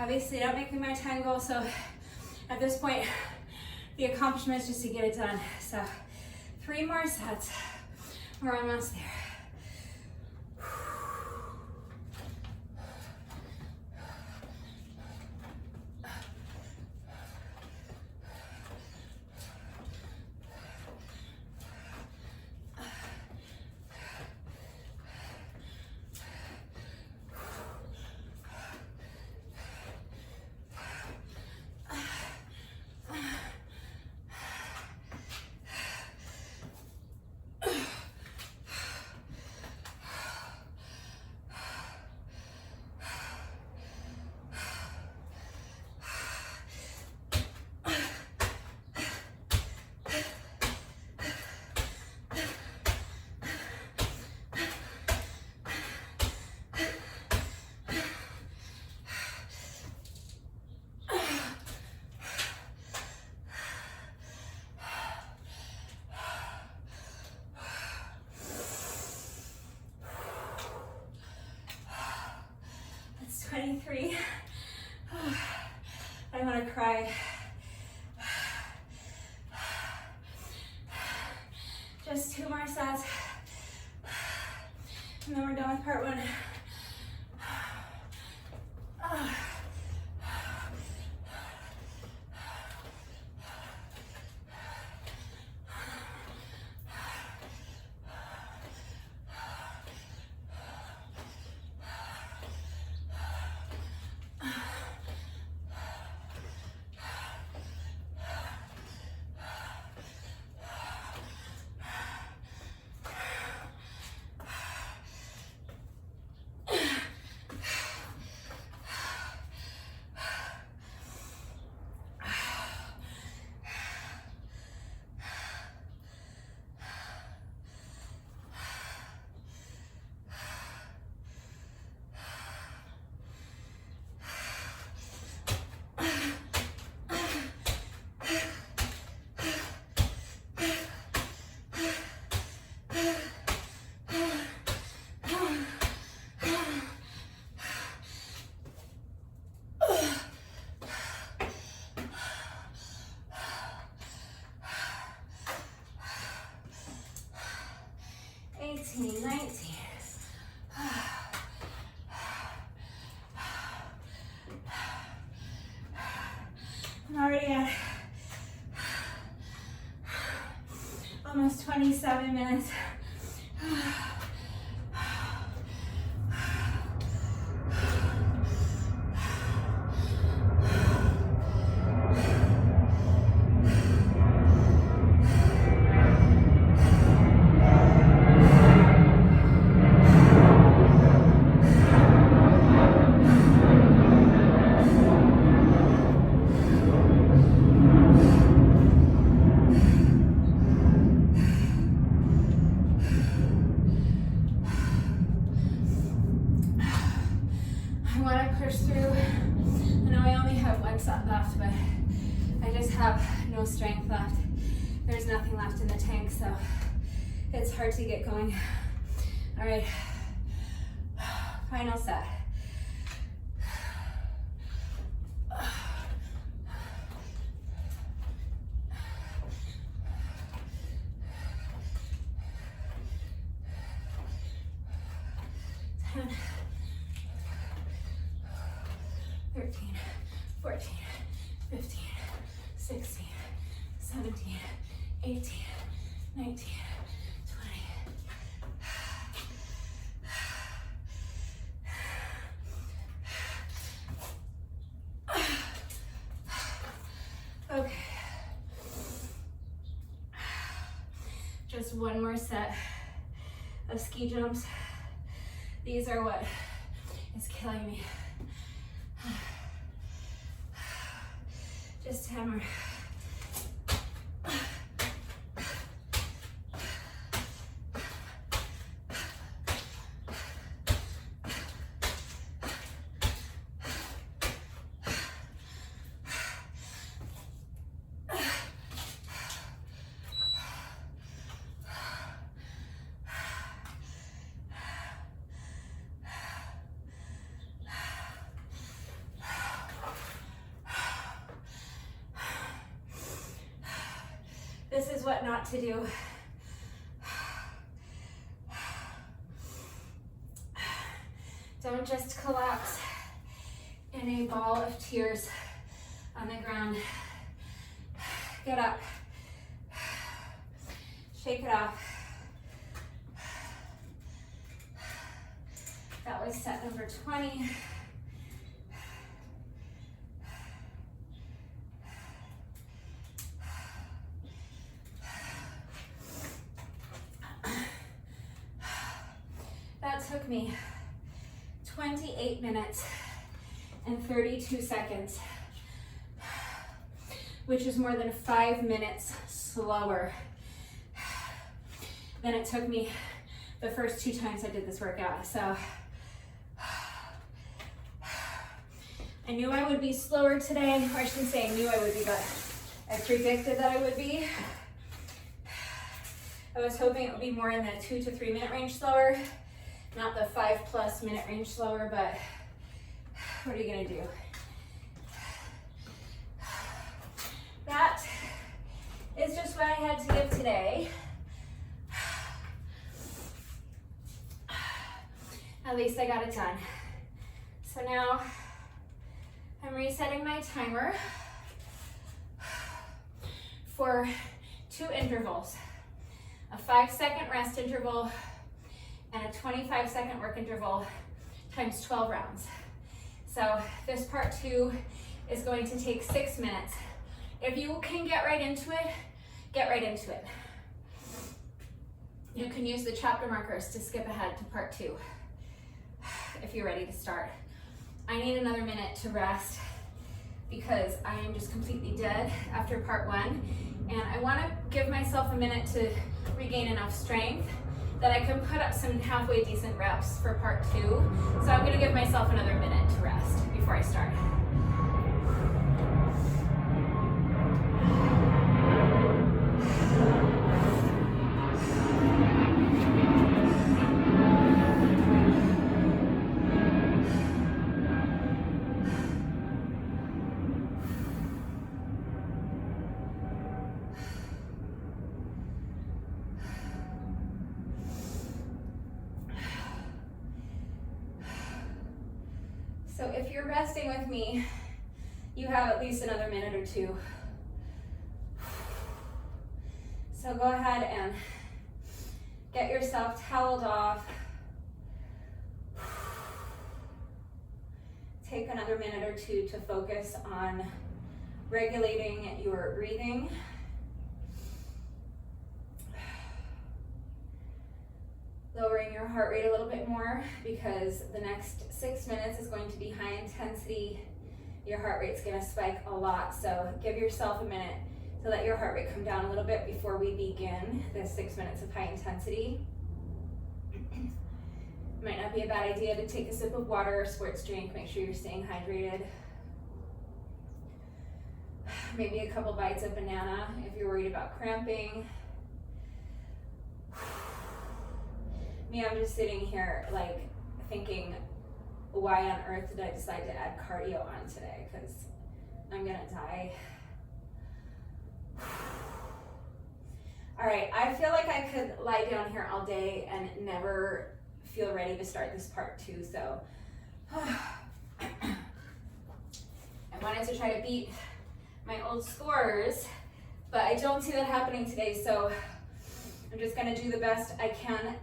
A: Obviously, not making my time goal, so at this point, the accomplishment is just to get it done. So 3 more sets. We're almost there. 3. I want to cry. Just 2 more sets. And then we're done with part 1. I'm already at almost 27 minutes. No strength left. There's nothing left in the tank, so it's hard to get going. All right, final set. Ten, 13, 14, 15, 16, 17, 18, 19, 20. Okay. Just one more set of ski jumps. These are what is killing me. Just 10 more. This is what not to do. Don't just collapse in a ball of tears on the ground. Get up. Shake it off. That was set number 20. That took me 28 minutes and 32 seconds, which is more than 5 minutes slower than it took me the first 2 times I did this workout. So I knew I would be slower today, or I shouldn't say I knew I would be, but I predicted that I would be. I was hoping it would be more in the 2 to 3 minute range slower, not the 5+ minute range slower, but What are you gonna do? That is just what I had to give today. At least I got it done. So now I'm resetting my timer for 2 intervals, a 5-second rest interval and a 25-second work interval times 12 rounds. So this part 2 is going to take 6 minutes. If you can get right into it, get right into it. You can use the chapter markers to skip ahead to part 2 if you're ready to start. I need another minute to rest because I am just completely dead after part 1, and I want to give myself a minute to regain enough strength that I can put up some halfway decent reps for part 2. So I'm going to give myself another minute to rest before I start. So if you're resting with me, you have at least another minute or 2. So go ahead and get yourself toweled off. Take another minute or 2 to focus on regulating your breathing. Lowering your heart rate a little bit more because the next 6 minutes is going to be high intensity. Your heart rate's going to spike a lot, so give yourself a minute to let your heart rate come down a little bit before we begin the 6 minutes of high intensity. Might not be a bad idea to take a sip of water or sports drink. Make sure you're staying hydrated. Maybe a couple bites of banana if you're worried about cramping. Me, I'm just sitting here like thinking, why on earth did I decide to add cardio on today? Because I'm gonna die. All right, I feel like I could lie down here all day and never feel ready to start this part 2, so I wanted to try to beat my old scores, but I don't see that happening today, so I'm just gonna do the best I can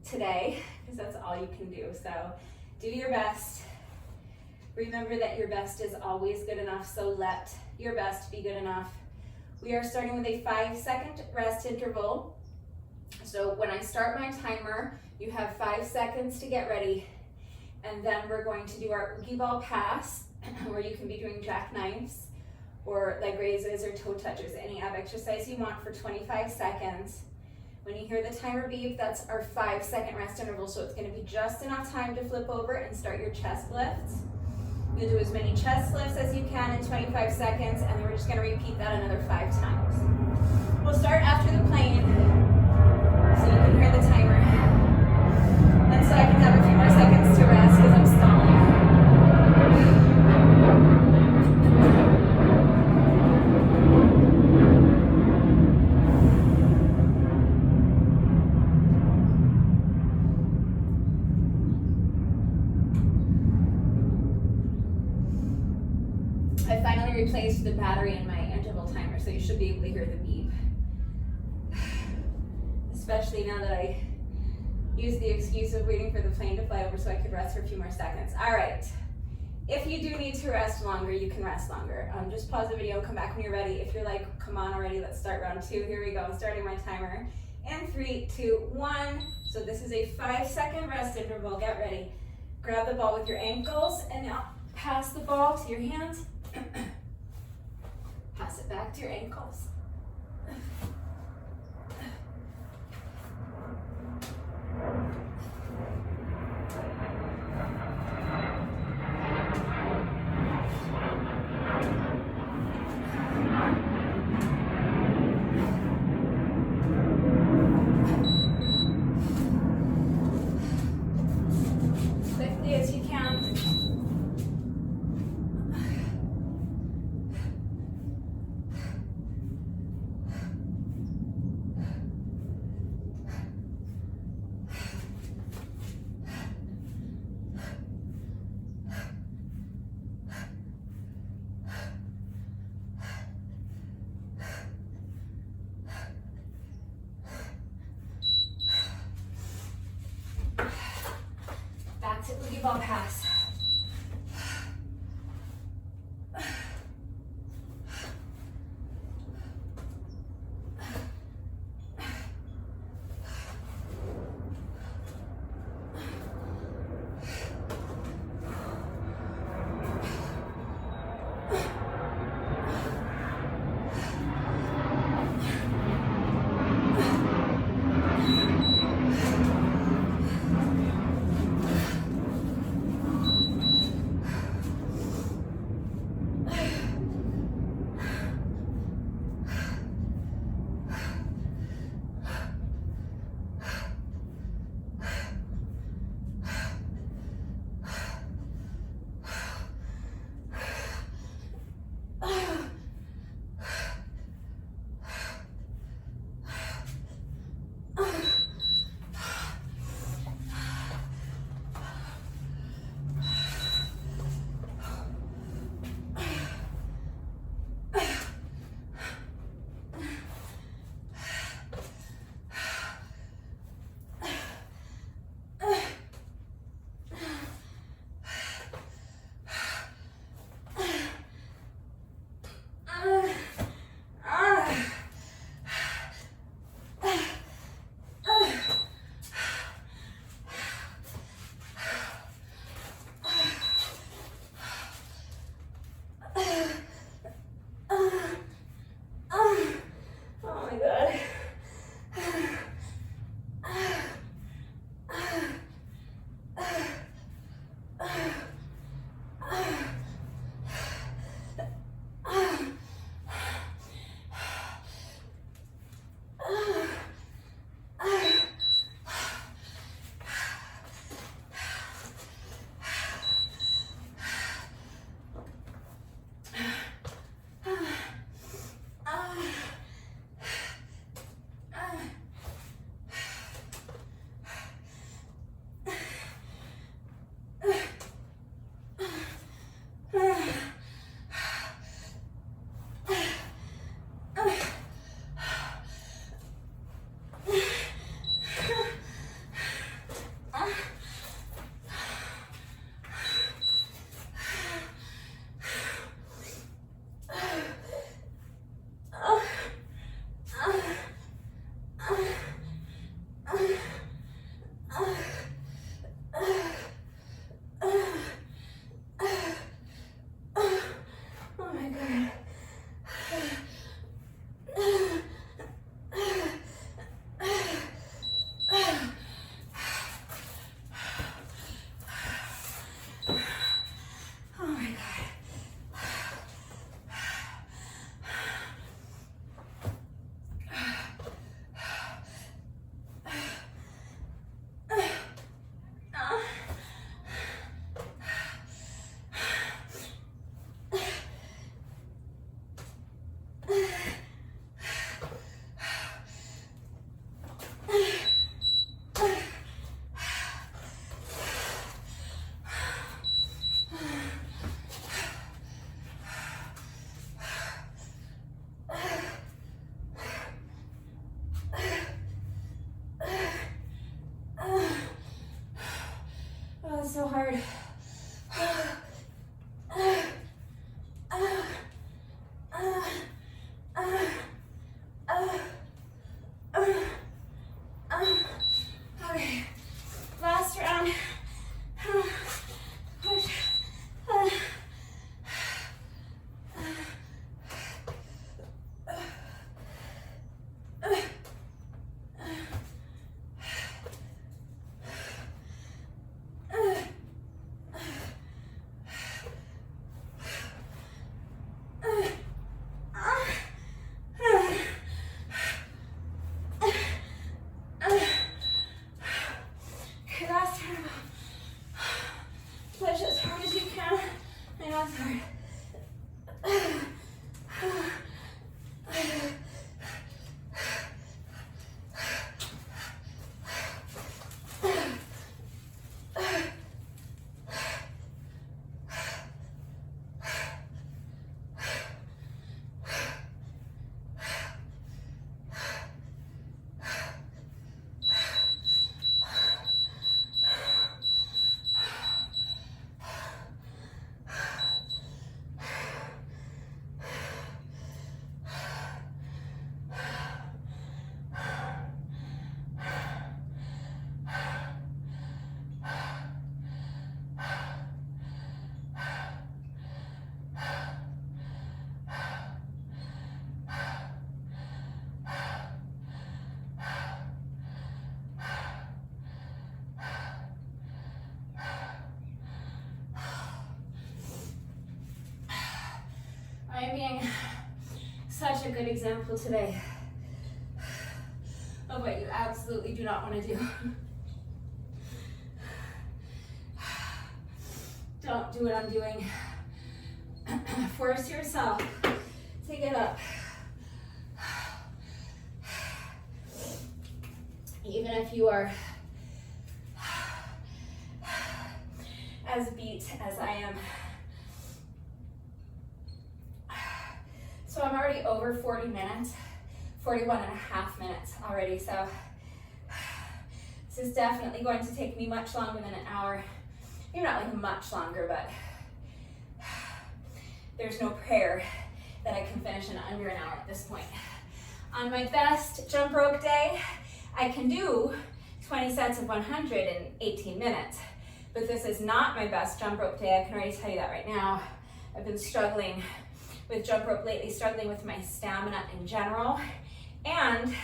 A: today, because that's all you can do. So do your best. Remember that your best is always good enough, so let your best be good enough. We are starting with a 5-second rest interval. So when I start my timer, you have 5 seconds to get ready, and then we're going to do our oogie ball pass, where you can be doing jackknives or leg raises or toe touches, any ab exercise you want for 25 seconds. When you hear the timer beep, that's our 5-second rest interval, so it's going to be just enough time to flip over and start your chest lifts. You'll do as many chest lifts as you can in 25 seconds, and then we're just going to repeat that another 5 times. We'll start after the plane, so you can hear the timer. And so I can have a few more seconds to rest because I'm stalling. I finally replaced the battery in my interval timer, so you should be able to hear the beep. Especially now that I used the excuse of waiting for the plane to fly over so I could rest for a few more seconds. All right, if you do need to rest longer, you can rest longer. Just pause the video, come back when you're ready. If you're like, come on already, let's start round 2. Here we go, I'm starting my timer. And 3, 2, 1. So this is a 5-second rest interval, get ready. Grab the ball with your ankles, and now pass the ball to your hands. Pass it back to your ankles. Quickly as you can. to boogie ball pass. So hard. Okay, last round. Push. I'm being such a good example today of what you absolutely do not want to do. Don't do what I'm doing. Force yourself to get up. Even if you are as beat as I am. So I'm already over 40 minutes, 41 and a half minutes already. So this is definitely going to take me much longer than an hour. Maybe not like much longer, but there's no prayer that I can finish in under an hour at this point. On my best jump rope day, I can do 20 sets of 100 in 18 minutes. But this is not my best jump rope day. I can already tell you that right now. I've been struggling with jump rope lately, struggling with my stamina in general. And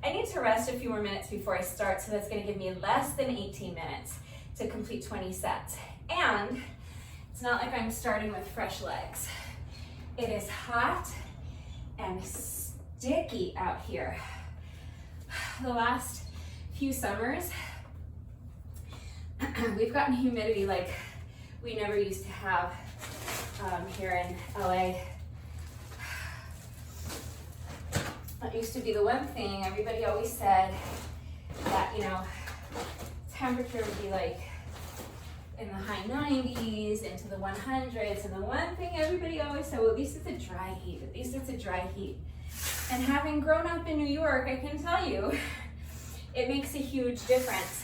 A: I need to rest a few more minutes before I start, so that's gonna give me less than 18 minutes to complete 20 sets. And it's not like I'm starting with fresh legs. It is hot and sticky out here. The last few summers, we've gotten humidity like we never used to have here in LA. That used to be the one thing everybody always said, that, you know, temperature would be like in the high 90s into the 100s, and the one thing everybody always said, well, at least it's a dry heat, at least it's a dry heat. And having grown up in New York, I can tell you, it makes a huge difference.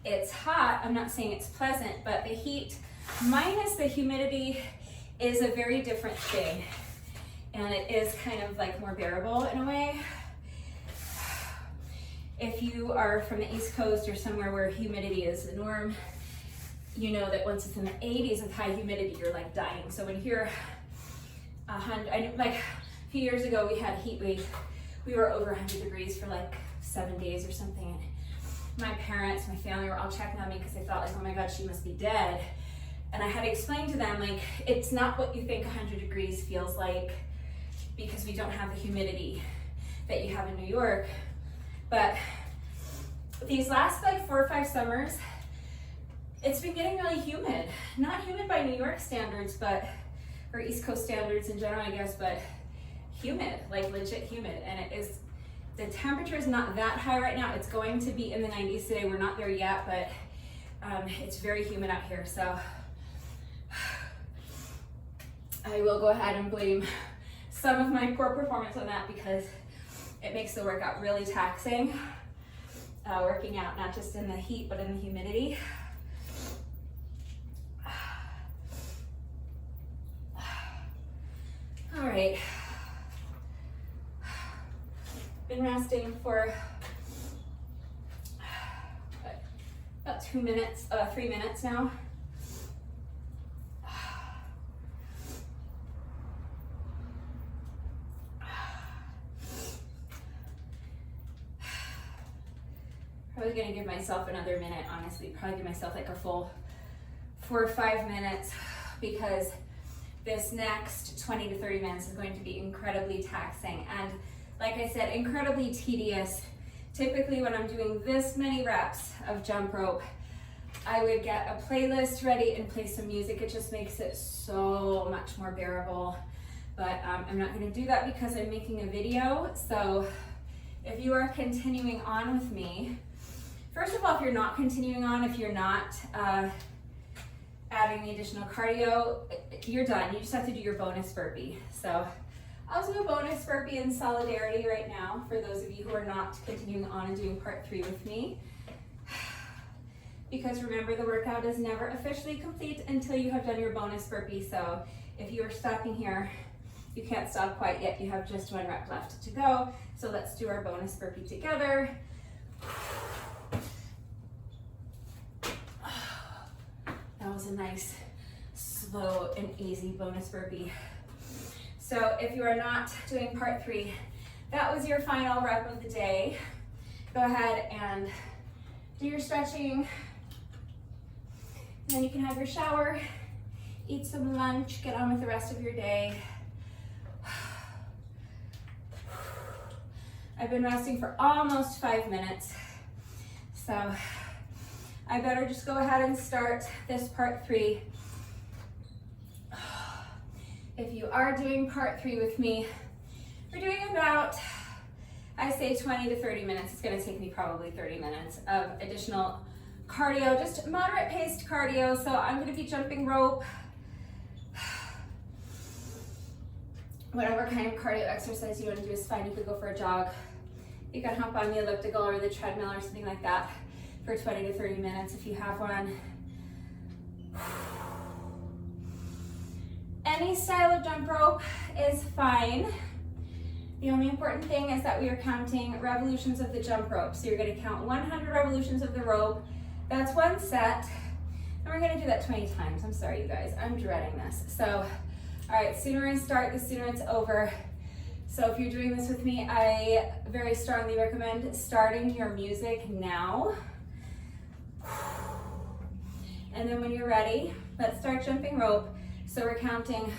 A: It's hot, I'm not saying it's pleasant, but the heat minus the humidity is a very different thing. And it is kind of like more bearable in a way. If you are from the East Coast or somewhere where humidity is the norm, you know that once it's in the 80s with high humidity, you're like dying. So when you're 100, like a few years ago, we had heat wave. We were over 100 degrees for like 7 days or something. And my parents, my family were all checking on me because they thought like, oh my God, she must be dead. And I had to explain to them, like, it's not what you think 100 degrees feels like, because we don't have the humidity that you have in New York. But these last like 4 or 5 summers, it's been getting really humid. Not humid by New York standards, but, or East Coast standards in general, I guess, but humid, like legit humid. And it is, the temperature is not that high right now. It's going to be in the 90s today. We're not there yet, but it's very humid out here. So I will go ahead and blame some of my poor performance on that, because it makes the workout really taxing. Working out not just in the heat, but in the humidity. All right. Been resting for about 3 minutes now. Probably gonna give myself another minute, honestly. Probably give myself like a full 4 or 5 minutes, because this next 20 to 30 minutes is going to be incredibly taxing and, like I said, incredibly tedious. Typically when I'm doing this many reps of jump rope, I would get a playlist ready and play some music. It just makes it so much more bearable. But I'm not gonna do that because I'm making a video. So if you are continuing on with me, first of all, if you're not continuing on, if you're not adding the additional cardio, you're done. You just have to do your bonus burpee. So I'll do a bonus burpee in solidarity right now for those of you who are not continuing on and doing part 3 with me. Because remember, the workout is never officially complete until you have done your bonus burpee. So if you are stopping here, you can't stop quite yet. You have just 1 rep left to go. So let's do our bonus burpee together. That was a nice, slow and easy bonus burpee. So if you are not doing part 3, that was your final rep of the day. Go ahead and do your stretching. And then you can have your shower, eat some lunch, get on with the rest of your day. I've been resting for almost 5 minutes. So I better just go ahead and start this part 3. If you are doing part 3 with me, we're doing about, I say 20 to 30 minutes. It's gonna take me probably 30 minutes of additional cardio, just moderate paced cardio. So I'm gonna be jumping rope, whatever kind of cardio exercise you wanna do is fine. You could go for a jog. You can hop on the elliptical or the treadmill or something like that for 20 to 30 minutes if you have one. Any style of jump rope is fine. The only important thing is that we are counting revolutions of the jump rope. So you're gonna count 100 revolutions of the rope. That's 1 set. And we're gonna do that 20 times. I'm sorry, you guys, I'm dreading this. So, all right, sooner I start, the sooner it's over. So if you're doing this with me, I very strongly recommend starting your music now. And then when you're ready, let's start jumping rope. So we're counting,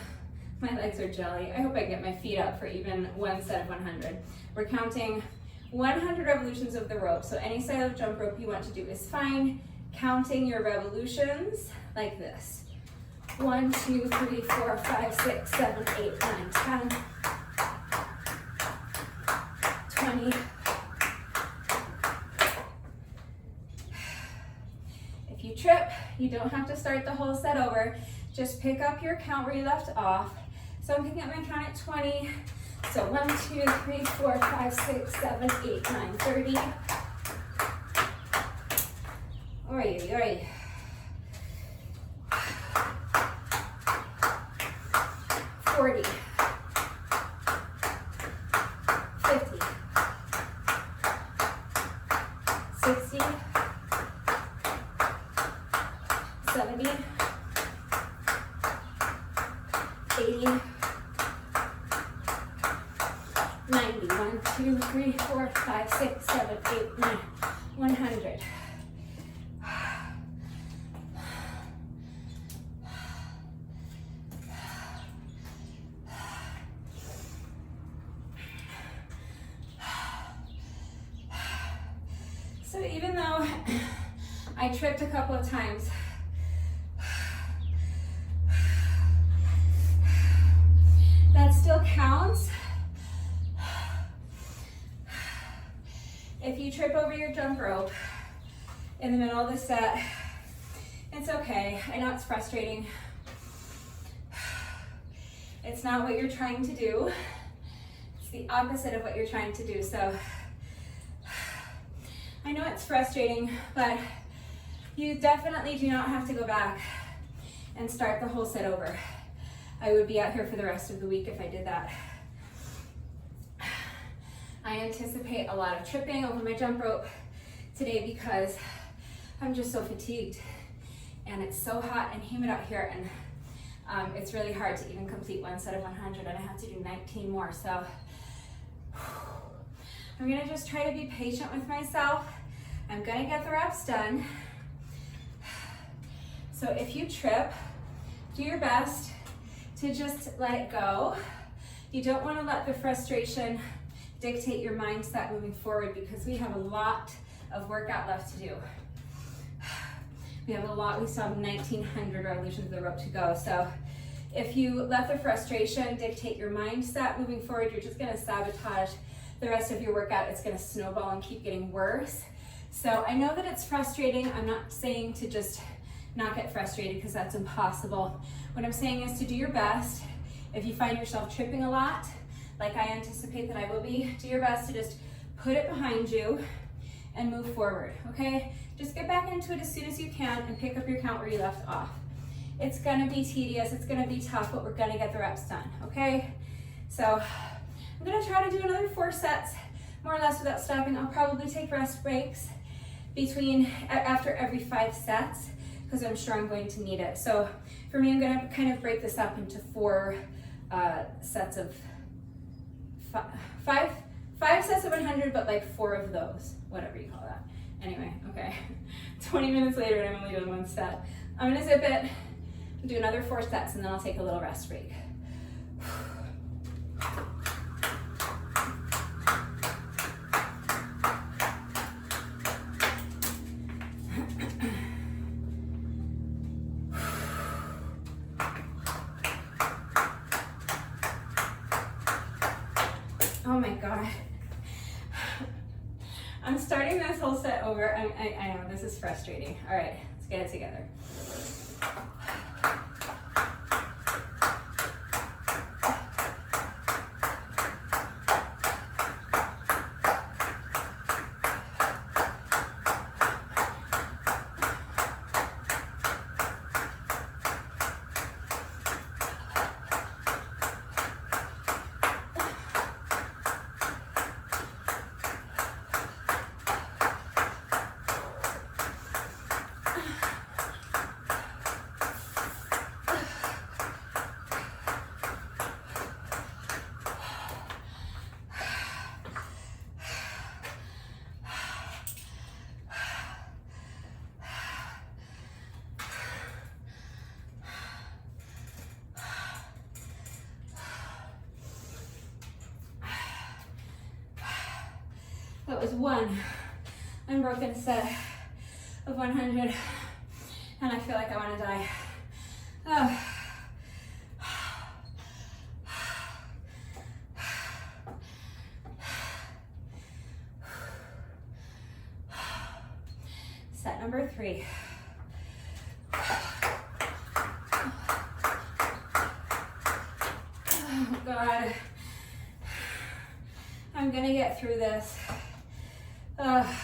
A: my legs are jelly. I hope I get my feet up for even 1 set of 100. We're counting 100 revolutions of the rope. So any style of jump rope you want to do is fine. Counting your revolutions like this. 1, 2, 3, 4, 5, 6, 7, 8, 9, 10, 20. If you trip, you don't have to start the whole set over. Just pick up your count where you left off. So I'm picking up my count at 20. So 1, 2, 3, 4, 5, 6, 7, 8, 9, 30. Oi. 40. 50. 60. 70. 80, 90, 1, 2, 3, 4, 5, 6, 7, 8, 9, 100. So even though I tripped a couple of times, that still counts. If you trip over your jump rope in the middle of the set, it's okay. I know it's frustrating. It's not what you're trying to do. It's the opposite of what you're trying to do. So I know it's frustrating, but you definitely do not have to go back and start the whole set over. I would be out here for the rest of the week if I did that. I anticipate a lot of tripping over my jump rope today because I'm just so fatigued and it's so hot and humid out here, and it's really hard to even complete 1 set of 100, and I have to do 19 more. So I'm gonna just try to be patient with myself. I'm gonna get the reps done. So if you trip, do your best to just let it go. You don't want to let the frustration dictate your mindset moving forward, because we have a lot of workout left to do. We have a lot, we still have 1900 revolutions of the rope to go. So if you let the frustration dictate your mindset moving forward, you're just gonna sabotage the rest of your workout. It's gonna snowball and keep getting worse. So I know that it's frustrating. I'm not saying to just not get frustrated, because that's impossible. What I'm saying is to do your best. If you find yourself tripping a lot, like I anticipate that I will be, do your best to just put it behind you and move forward, okay? Just get back into it as soon as you can and pick up your count where you left off. It's gonna be tedious, it's gonna be tough, but we're gonna get the reps done, okay? So I'm gonna try to do another 4 sets, more or less without stopping. I'll probably take rest breaks after every 5 sets, because I'm sure I'm going to need it. So for me, I'm gonna kind of break this up into 4 sets of 5 sets of 100, but like 4 of those, whatever you call that. Anyway, okay, 20 minutes later and I'm only doing 1 set. I'm gonna zip it, do another 4 sets, and then I'll take a little rest break. God. I'm starting this whole set over. I know, this is frustrating. All right, let's get it together. That was one unbroken set of 100, and I feel like I want to die. Oh. Set number 3. Oh God. I'm gonna get through this. Oh God.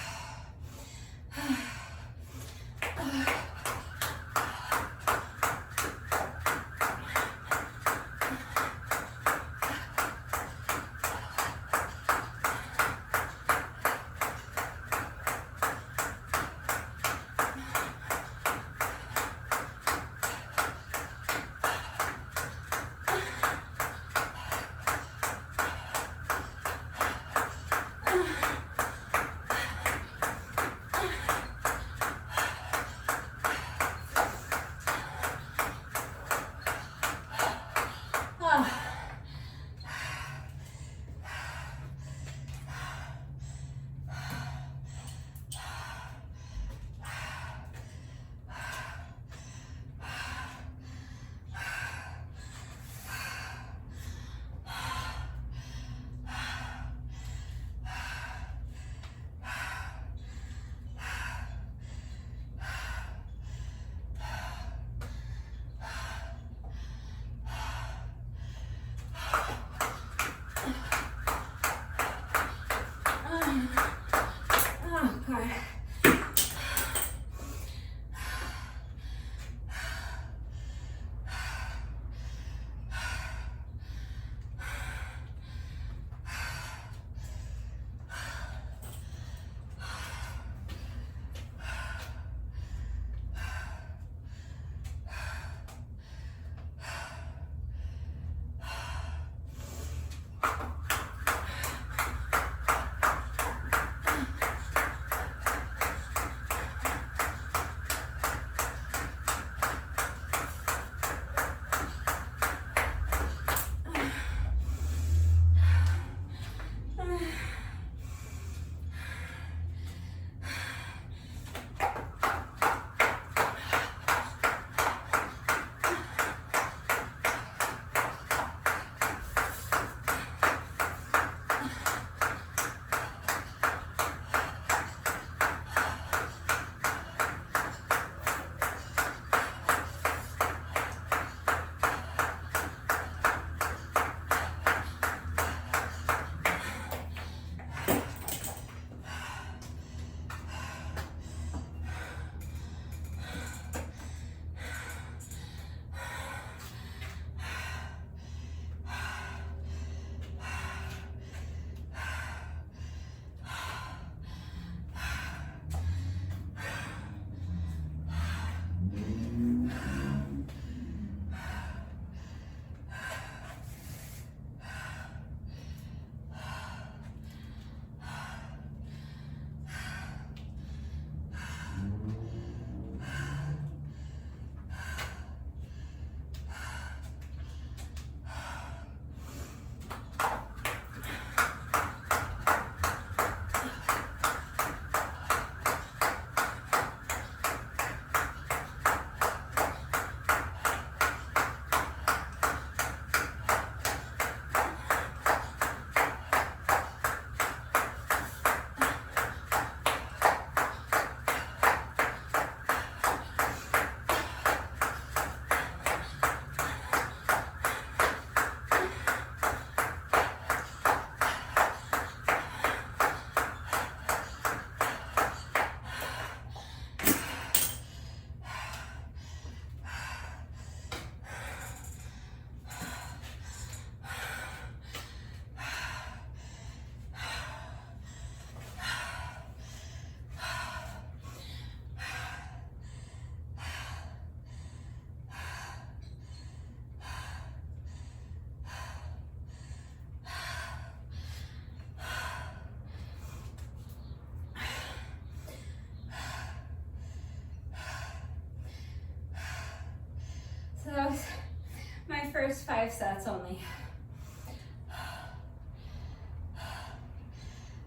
A: first 5 sets only.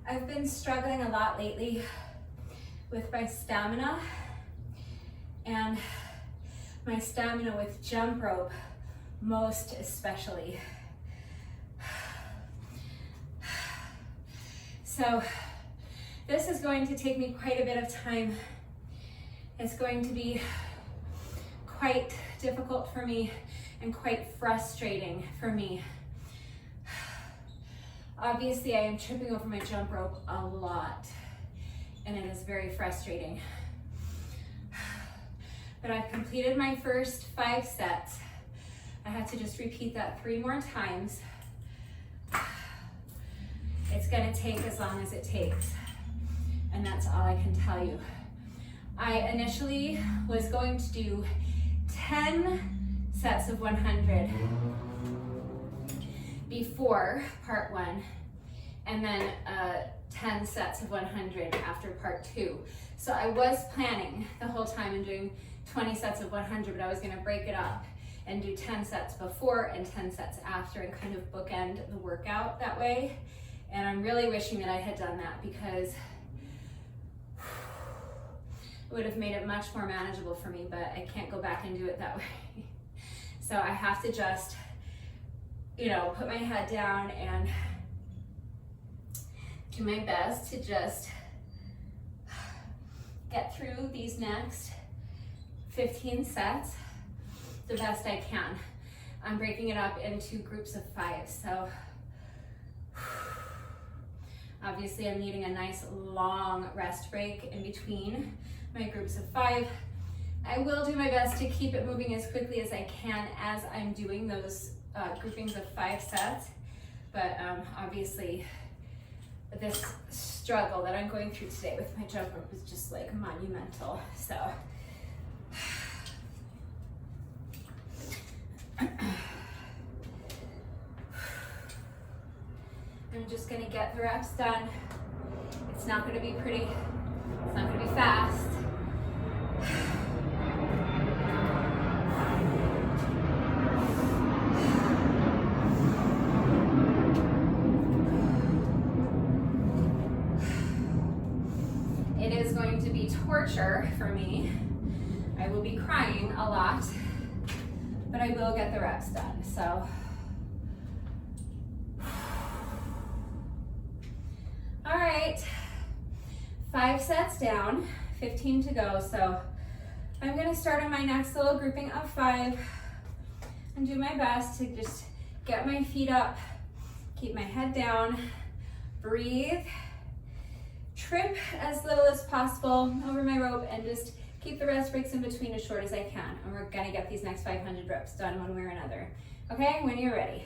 A: I've been struggling a lot lately with my stamina, and my stamina with jump rope most especially. So this is going to take me quite a bit of time. It's going to be quite difficult for me and quite frustrating for me. Obviously, I am tripping over my jump rope a lot, and it is very frustrating. But I've completed my first 5 sets. I had to just repeat that 3 more times. It's gonna take as long as it takes, and that's all I can tell you. I initially was going to do 10 sets of 100 before part 1, and then 10 sets of 100 after part 2. So I was planning the whole time and doing 20 sets of 100, but I was gonna break it up and do 10 sets before and 10 sets after and kind of bookend the workout that way. And I'm really wishing that I had done that, because it would have made it much more manageable for me, but I can't go back and do it that way. So I have to just, you know, put my head down and do my best to just get through these next 15 sets the best I can. I'm breaking it up into groups of 5. So obviously I'm needing a nice long rest break in between my groups of 5. I will do my best to keep it moving as quickly as I can as I'm doing those groupings of 5 sets. But obviously this struggle that I'm going through today with my jump rope is just like monumental. So I'm just gonna get the reps done. It's not gonna be pretty, it's not gonna be fast. It is going to be torture for me. I will be crying a lot, but I will get the reps done, so. All right, 5 sets down, 15 to go. So I'm gonna start on my next little grouping of 5 and do my best to just get my feet up, keep my head down, breathe, trip as little as possible over my rope, and just keep the rest breaks in between as short as I can. And we're gonna get these next 500 reps done one way or another. Okay, when you're ready.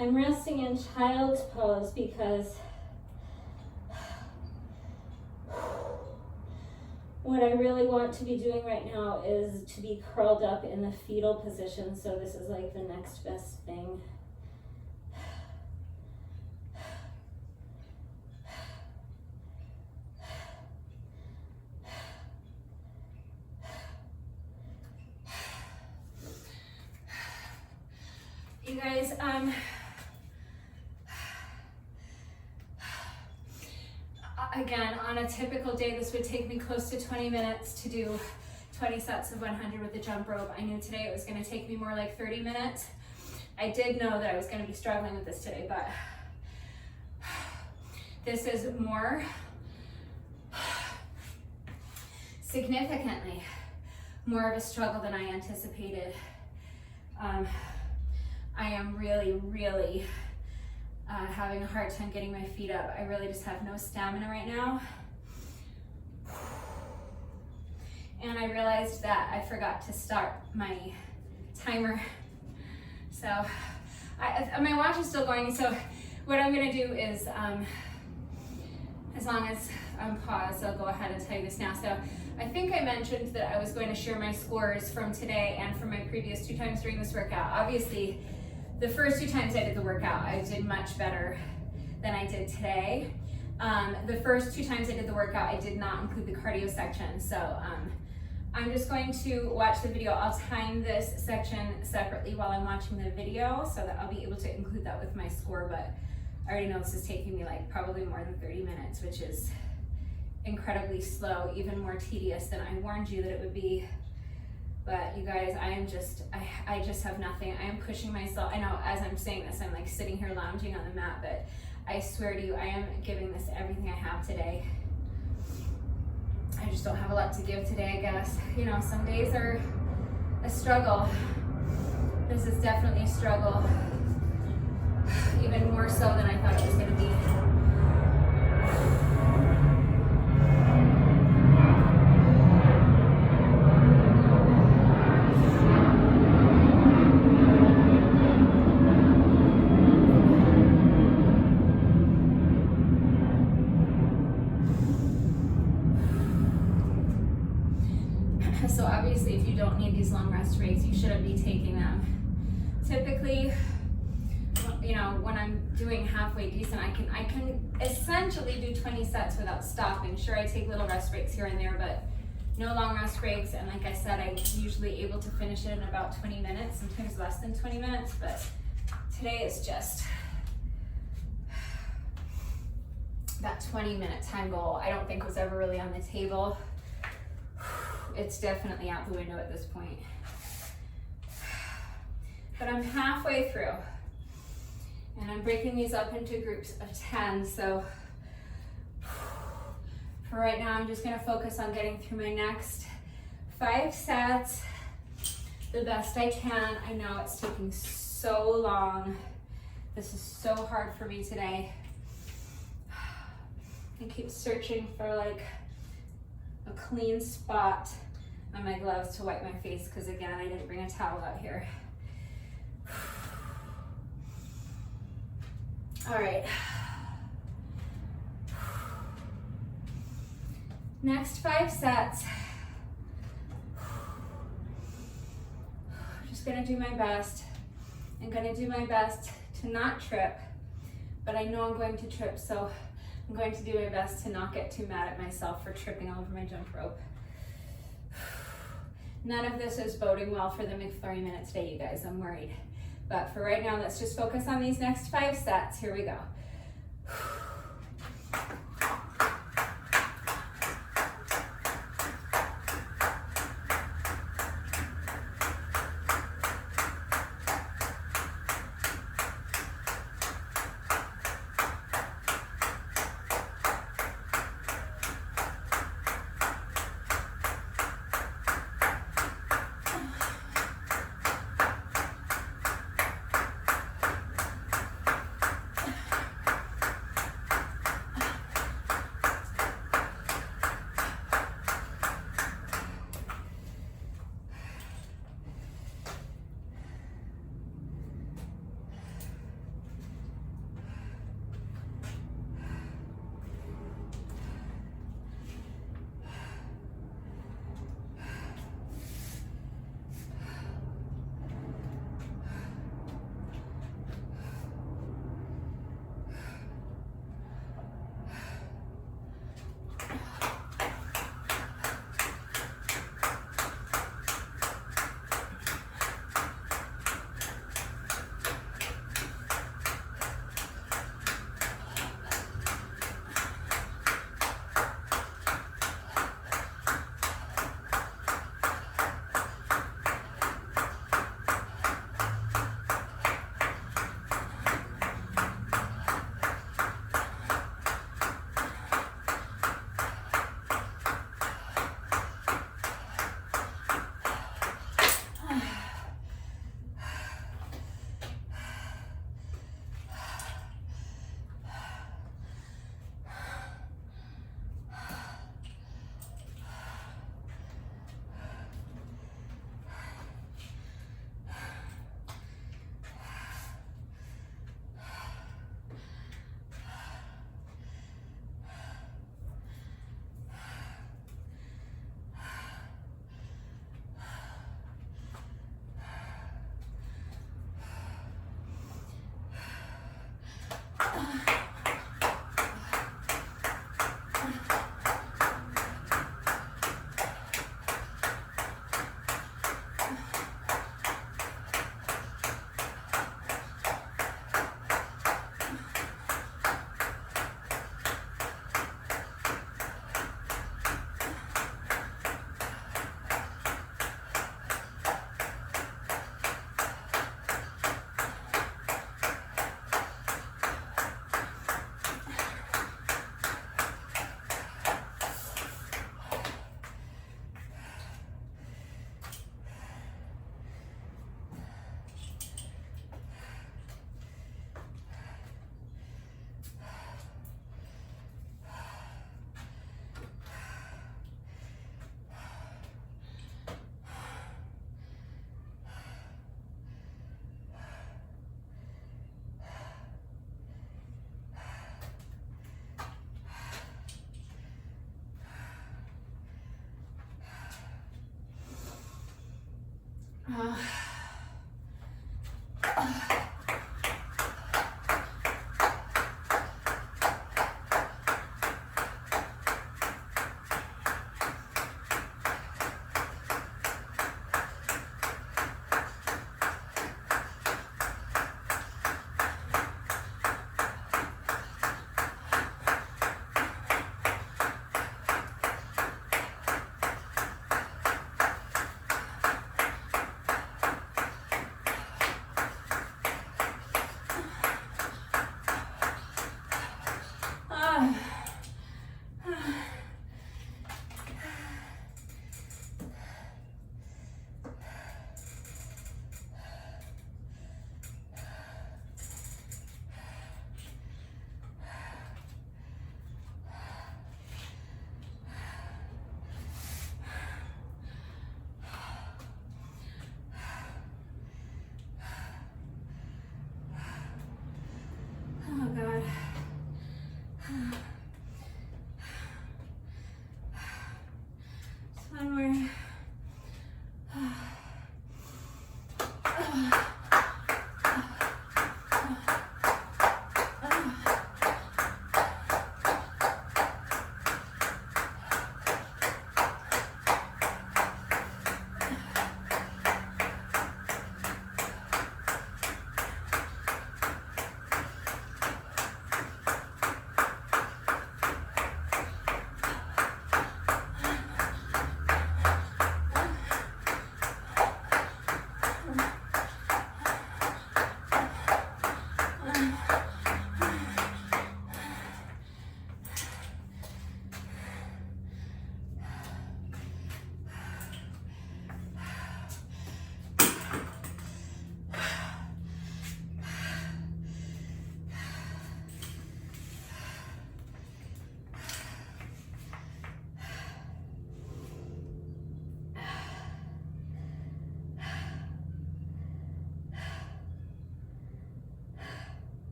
B: I'm resting in child's pose because what I really want to be doing right now is to be curled up in the fetal position, so this is like the next best thing.
A: You guys, again, on a typical day, this would take me close to 20 minutes to do 20 sets of 100 with the jump rope. I knew today it was going to take me more like 30 minutes. I did know that I was going to be struggling with this today, but this is more, significantly more of a struggle than I anticipated. I am really having a hard time getting my feet up. I really just have no stamina right now. And I realized that I forgot to start my timer. So my watch is still going. So what I'm gonna do is, as long as I'm paused, I'll go ahead and tell you this now. So I think I mentioned that I was going to share my scores from today and from my previous 2 times during this workout. Obviously, the first 2 times I did the workout, I did much better than I did today. The first 2 times I did the workout, I did not include the cardio section. So I'm just going to watch the video. I'll time this section separately while I'm watching the video so that I'll be able to include that with my score, but I already know this is taking me like probably more than 30 minutes, which is incredibly slow, even more tedious than I warned you that it would be. But you guys, I just have nothing. I am pushing myself. I know as I'm saying this, I'm like sitting here lounging on the mat, but I swear to you, I am giving this everything I have today. I just don't have a lot to give today, I guess. You know, some days are a struggle. This is definitely a struggle. Even more so than I thought it was gonna be. So obviously, if you don't need these long rest breaks, you shouldn't be taking them. Typically, you know, when I'm doing halfway decent, I can essentially do 20 sets without stopping. Sure, I take little rest breaks here and there, but no long rest breaks. And like I said, I'm usually able to finish it in about 20 minutes, sometimes less than 20 minutes, but today is just that 20-minute time goal. I don't think was ever really on the table. It's definitely out the window at this point. But I'm halfway through. And I'm breaking these up into groups of 10. So for right now, I'm just gonna focus on getting through my next 5 sets the best I can. I know it's taking so long. This is so hard for me today. I keep searching for like a clean spot on my gloves to wipe my face because again, I didn't bring a towel out here. All right. Next 5 sets. Just gonna do my best. I'm gonna do my best to not trip, but I know I'm going to trip, so I'm going to do my best to not get too mad at myself for tripping over my jump rope. None of this is boding well for the McFlurry Minute today, you guys, I'm worried. But for right now, let's just focus on these next 5 sets. Here we go.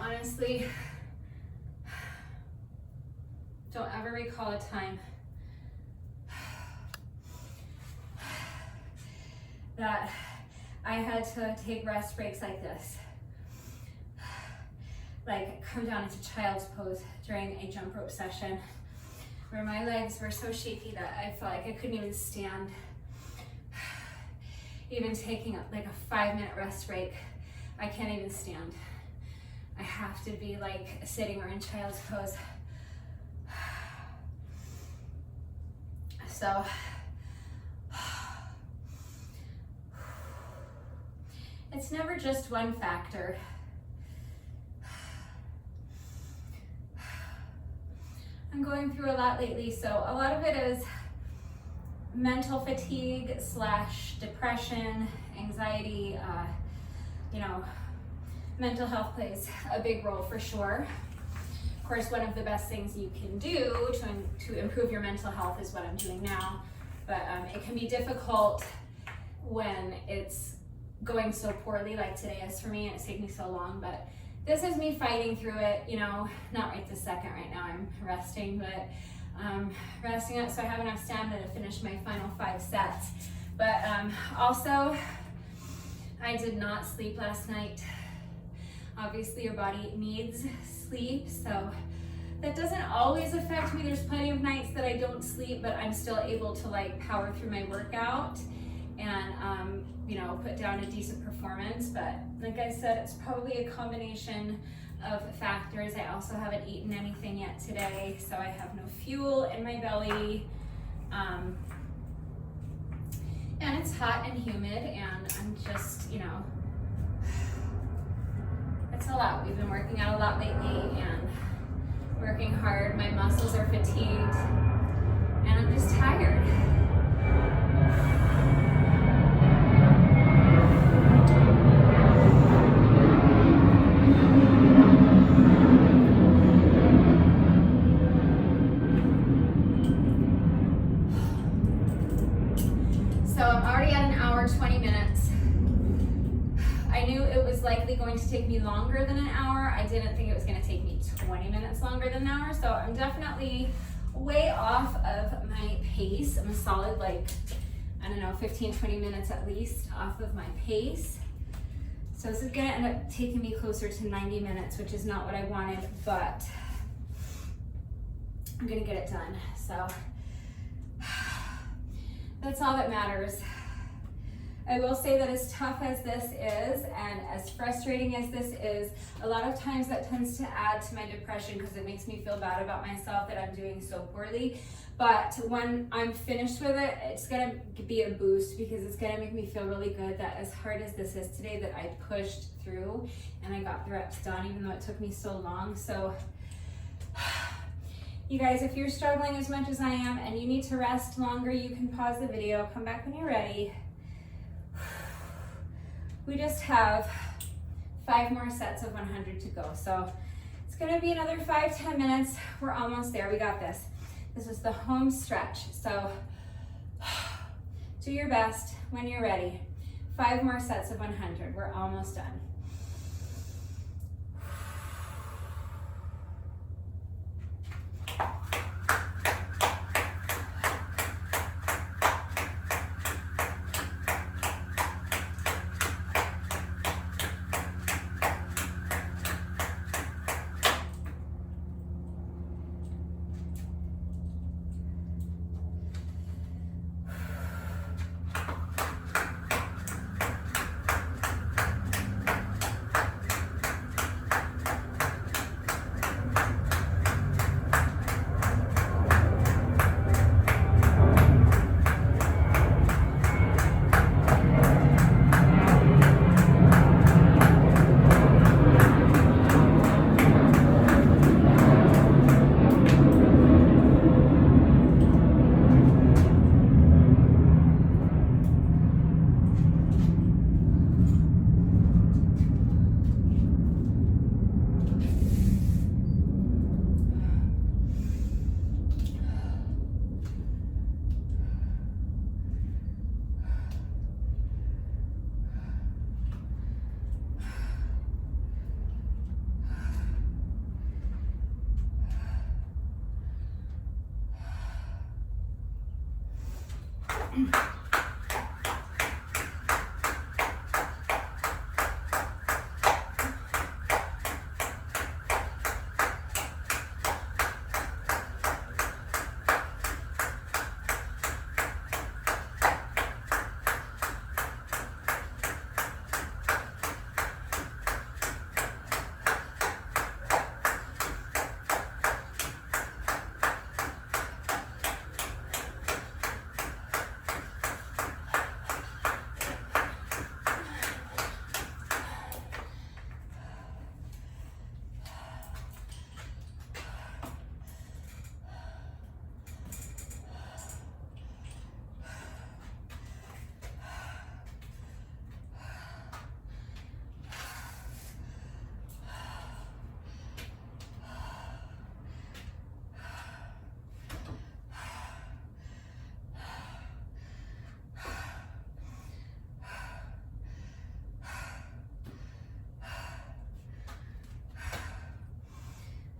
A: Honestly, don't ever recall a time that I had to take rest breaks like this. Like come down into child's pose during a jump rope session where my legs were so shaky that I felt like I couldn't even stand. Even taking like a 5-minute rest break, I can't even stand. I have to be like sitting or in child's pose. So, it's never just one factor. I'm going through a lot lately, so a lot of it is mental fatigue / depression, anxiety, mental health plays a big role for sure. Of course, one of the best things you can do to improve your mental health is what I'm doing now, but it can be difficult when it's going so poorly like today is for me, and it's taking me so long, but this is me fighting through it, not right this second. Right now I'm resting, but resting up so I have enough stamina to finish my final 5 sets. But also, I did not sleep last night. Obviously your body needs sleep, so that doesn't always affect me. There's plenty of nights that I don't sleep, but I'm still able to like power through my workout and put down a decent performance. But like I said, it's probably a combination of factors. I also haven't eaten anything yet today, so I have no fuel in my belly. And it's hot and humid, and I'm just, it's a lot. We've been working out a lot lately and working hard. My muscles are fatigued, and I'm just tired. So I'm already at 1 hour, 20 minutes. I knew it was likely going to take me longer than an hour. I didn't think it was going to take me 20 minutes longer than an hour. So I'm definitely way off of my pace. I'm a solid 15, 20 minutes at least off of my pace. So this is going to end up taking me closer to 90 minutes, which is not what I wanted, but I'm going to get it done. So that's all that matters. I will say that as tough as this is and as frustrating as this is, a lot of times that tends to add to my depression because it makes me feel bad about myself that I'm doing so poorly. But when I'm finished with it, it's gonna be a boost because it's gonna make me feel really good that as hard as this is today, that I pushed through and I got the reps done even though it took me so long. So you guys, if you're struggling as much as I am and you need to rest longer, you can pause the video, come back when you're ready. We just have 5 more sets of 100 to go. So it's gonna be another 5-10 minutes. We're almost there, we got this. This is the home stretch. So do your best when you're ready. 5 more sets of 100, we're almost done.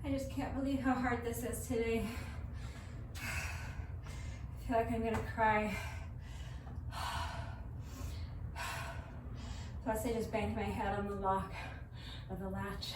A: I just can't believe how hard this is today. I feel like I'm gonna cry. Plus I just banged my head on the lock of the latch.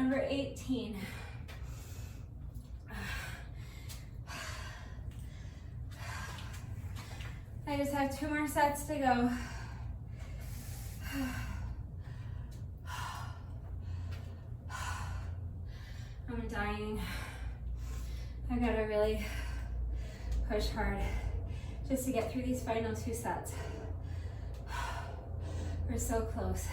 A: number 18. I just have 2 more sets to go. I'm dying. I gotta really push hard just to get through these final 2 sets. We're so close.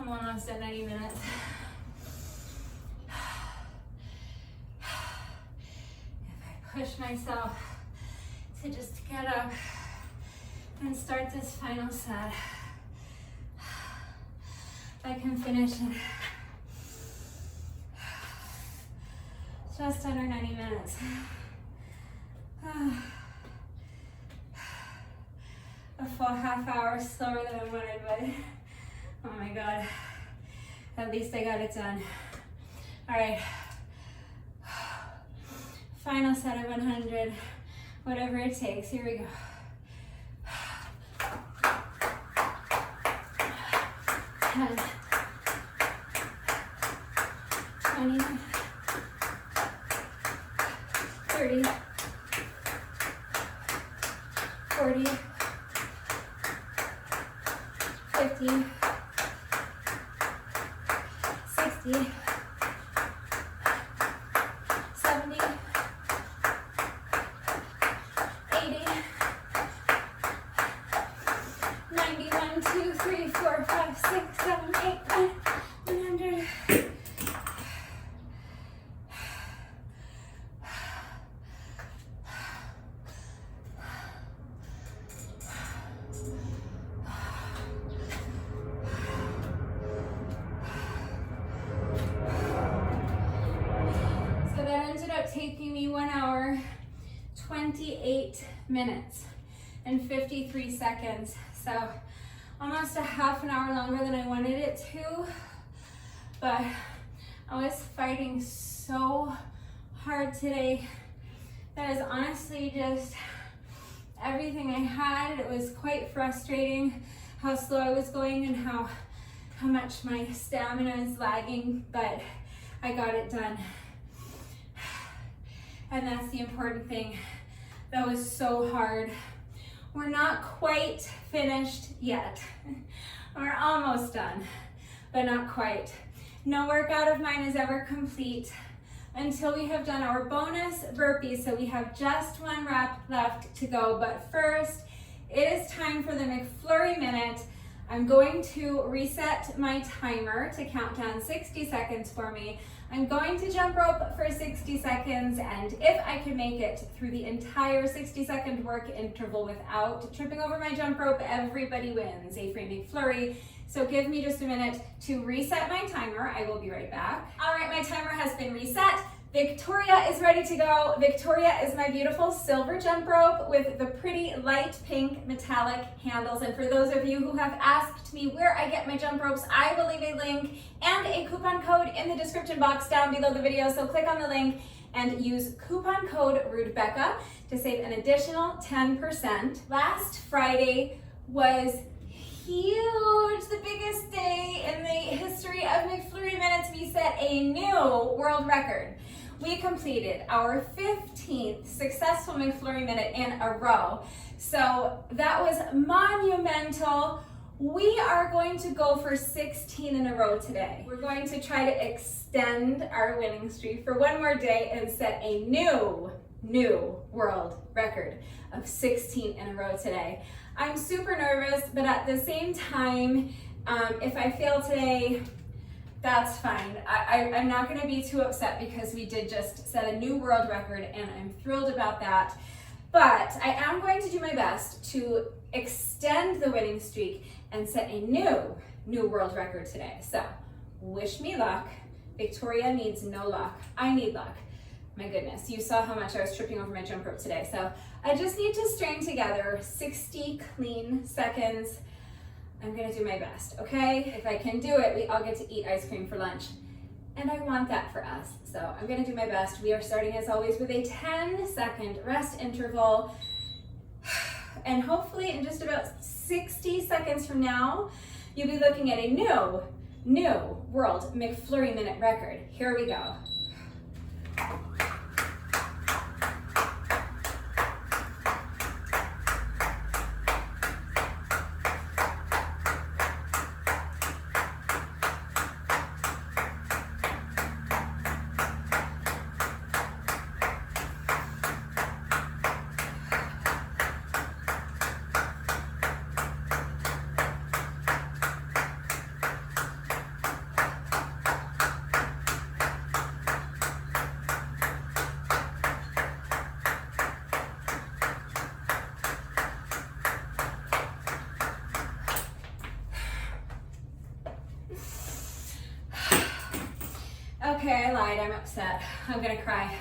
A: I'm almost at 90 minutes. If I push myself to just get up and start this final set, I can finish it just under 90 minutes. A full half hour slower than I wanted, but oh my God, at least I got it done. All right, final set of 100, whatever it takes, here we go. 10, 20, 30, 40, 50, 60, 70, 80, 90, 1, 2, 3, 4, 5, 6, 7, 8, 9, 100. So that ended up taking me 1 hour, 28 minutes and 53 seconds. So almost a half an hour longer than I wanted it to, but I was fighting so hard today. That is honestly just everything I had. It was quite frustrating how slow I was going and how much my stamina is lagging, but I got it done. And that's the important thing. That was so hard. We're not quite finished yet. We're almost done, but not quite. No workout of mine is ever complete until we have done our bonus burpees. So we have just 1 rep left to go. But first, it is time for the McFlurry Minute. I'm going to reset my timer to count down 60 seconds for me. I'm going to jump rope for 60 seconds, and if I can make it through the entire 60-second work interval without tripping over my jump rope, everybody wins a free McFlurry. So give me just a minute to reset my timer. I will be right back. All right, my timer has been reset. Victoria is ready to go. Victoria is my beautiful silver jump rope with the pretty light pink metallic handles. And for those of you who have asked me where I get my jump ropes, I will leave a link and a coupon code in the description box down below the video. So click on the link and use coupon code RudeBecca to save an additional 10%. Last Friday was huge, the biggest day in the history of McFlurry Minutes. We set a new world record. We completed our 15th successful McFlurry Minute in a row. So that was monumental. We are going to go for 16 in a row today. We're going to try to extend our winning streak for one more day and set a new world record of 16 in a row today. I'm super nervous, but at the same time, if I fail today, that's fine. I'm not gonna be too upset because we did just set a new world record and I'm thrilled about that. But I am going to do my best to extend the winning streak and set a new world record today. So wish me luck. Victoria needs no luck. I need luck. My goodness, you saw how much I was tripping over my jump rope today. So I just need to string together 60 clean seconds. I'm gonna do my best, okay? If I can do it, we all get to eat ice cream for lunch. And I want that for us. So I'm gonna do my best. We are starting as always with a 10-second rest interval. And hopefully in just about 60 seconds from now, you'll be looking at a new world McFlurry Minute record. Here we go. Okay, I lied, I'm upset. I'm gonna cry.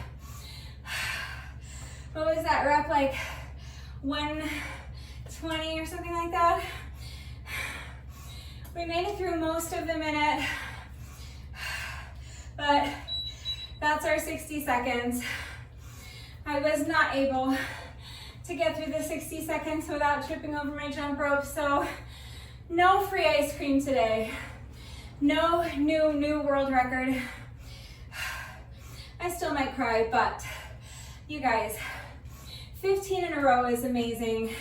A: What was that rep, like 120 or something like that? We made it through most of the minute, but that's our 60 seconds. I was not able to get through the 60 seconds without tripping over my jump rope, so no free ice cream today. No new world record. I still might cry, but you guys, 15 in a row is amazing.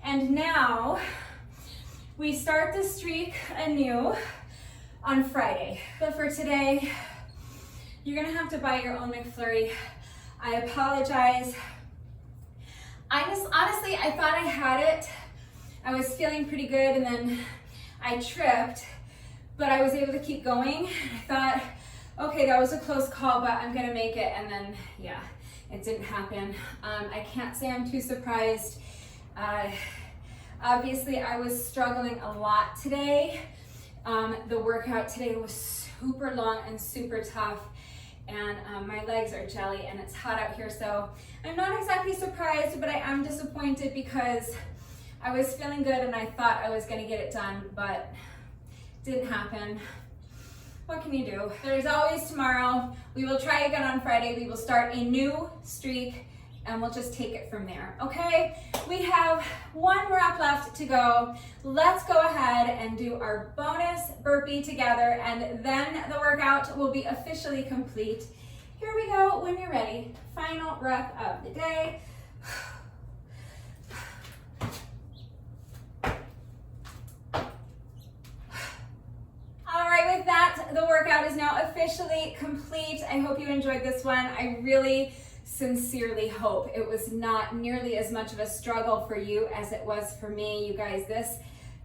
A: And now we start the streak anew on Friday. But for today, you're gonna have to buy your own McFlurry. I apologize. Honestly, I thought I had it. I was feeling pretty good and then I tripped, but I was able to keep going. I thought, okay, that was a close call, but I'm gonna make it, and then, yeah, it didn't happen. I can't say I'm too surprised. Obviously, I was struggling a lot today. The workout today was super long and super tough, and my legs are jelly, and it's hot out here, so I'm not exactly surprised, but I am disappointed because I was feeling good, and I thought I was gonna get it done, but it didn't happen. What can you do? There's always tomorrow. We will try again on Friday. We will start a new streak and we'll just take it from there, okay? We have one rep left to go. Let's go ahead and do our bonus burpee together and then the workout will be officially complete. Here we go when you're ready. Final rep of the day. With that, the workout is now officially complete. I hope you enjoyed this one. I really sincerely hope it was not nearly as much of a struggle for you as it was for me. You guys, this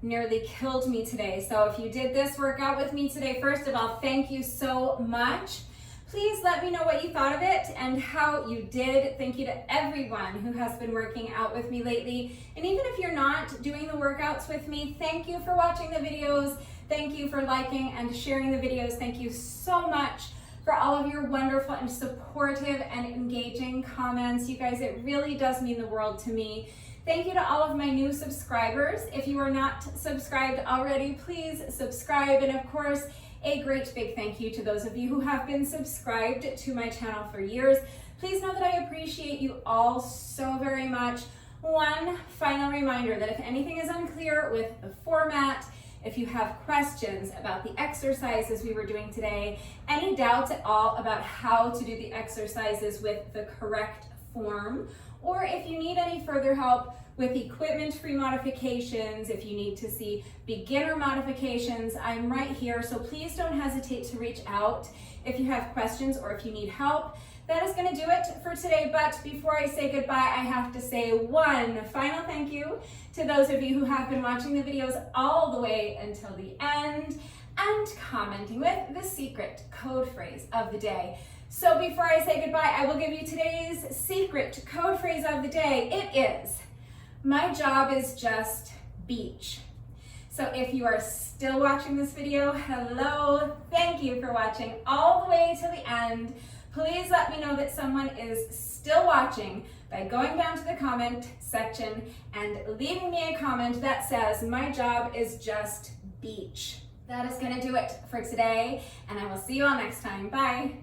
A: nearly killed me today. So if you did this workout with me today, first of all, thank you so much. Please let me know what you thought of it and how you did. Thank you to everyone who has been working out with me lately. And even if you're not doing the workouts with me, thank you for watching the videos. Thank you for liking and sharing the videos. Thank you so much for all of your wonderful and supportive and engaging comments. You guys, it really does mean the world to me. Thank you to all of my new subscribers. If you are not subscribed already, please subscribe. And of course, a great big thank you to those of you who have been subscribed to my channel for years. Please know that I appreciate you all so very much. One final reminder that if anything is unclear with the format, if you have questions about the exercises we were doing today, any doubts at all about how to do the exercises with the correct form, or if you need any further help with equipment-free modifications, if you need to see beginner modifications, I'm right here, so please don't hesitate to reach out if you have questions or if you need help. That is going to do it for today, but before I say goodbye, I have to say one final thank you to those of you who have been watching the videos all the way until the end and commenting with the secret code phrase of the day. So before I say goodbye, I will give you today's secret code phrase of the day. It is, my job is just beach. So if you are still watching this video, hello, thank you for watching all the way to the end. Please let me know that someone is still watching by going down to the comment section and leaving me a comment that says, my job is just beach. That is gonna do it for today, and I will see you all next time. Bye.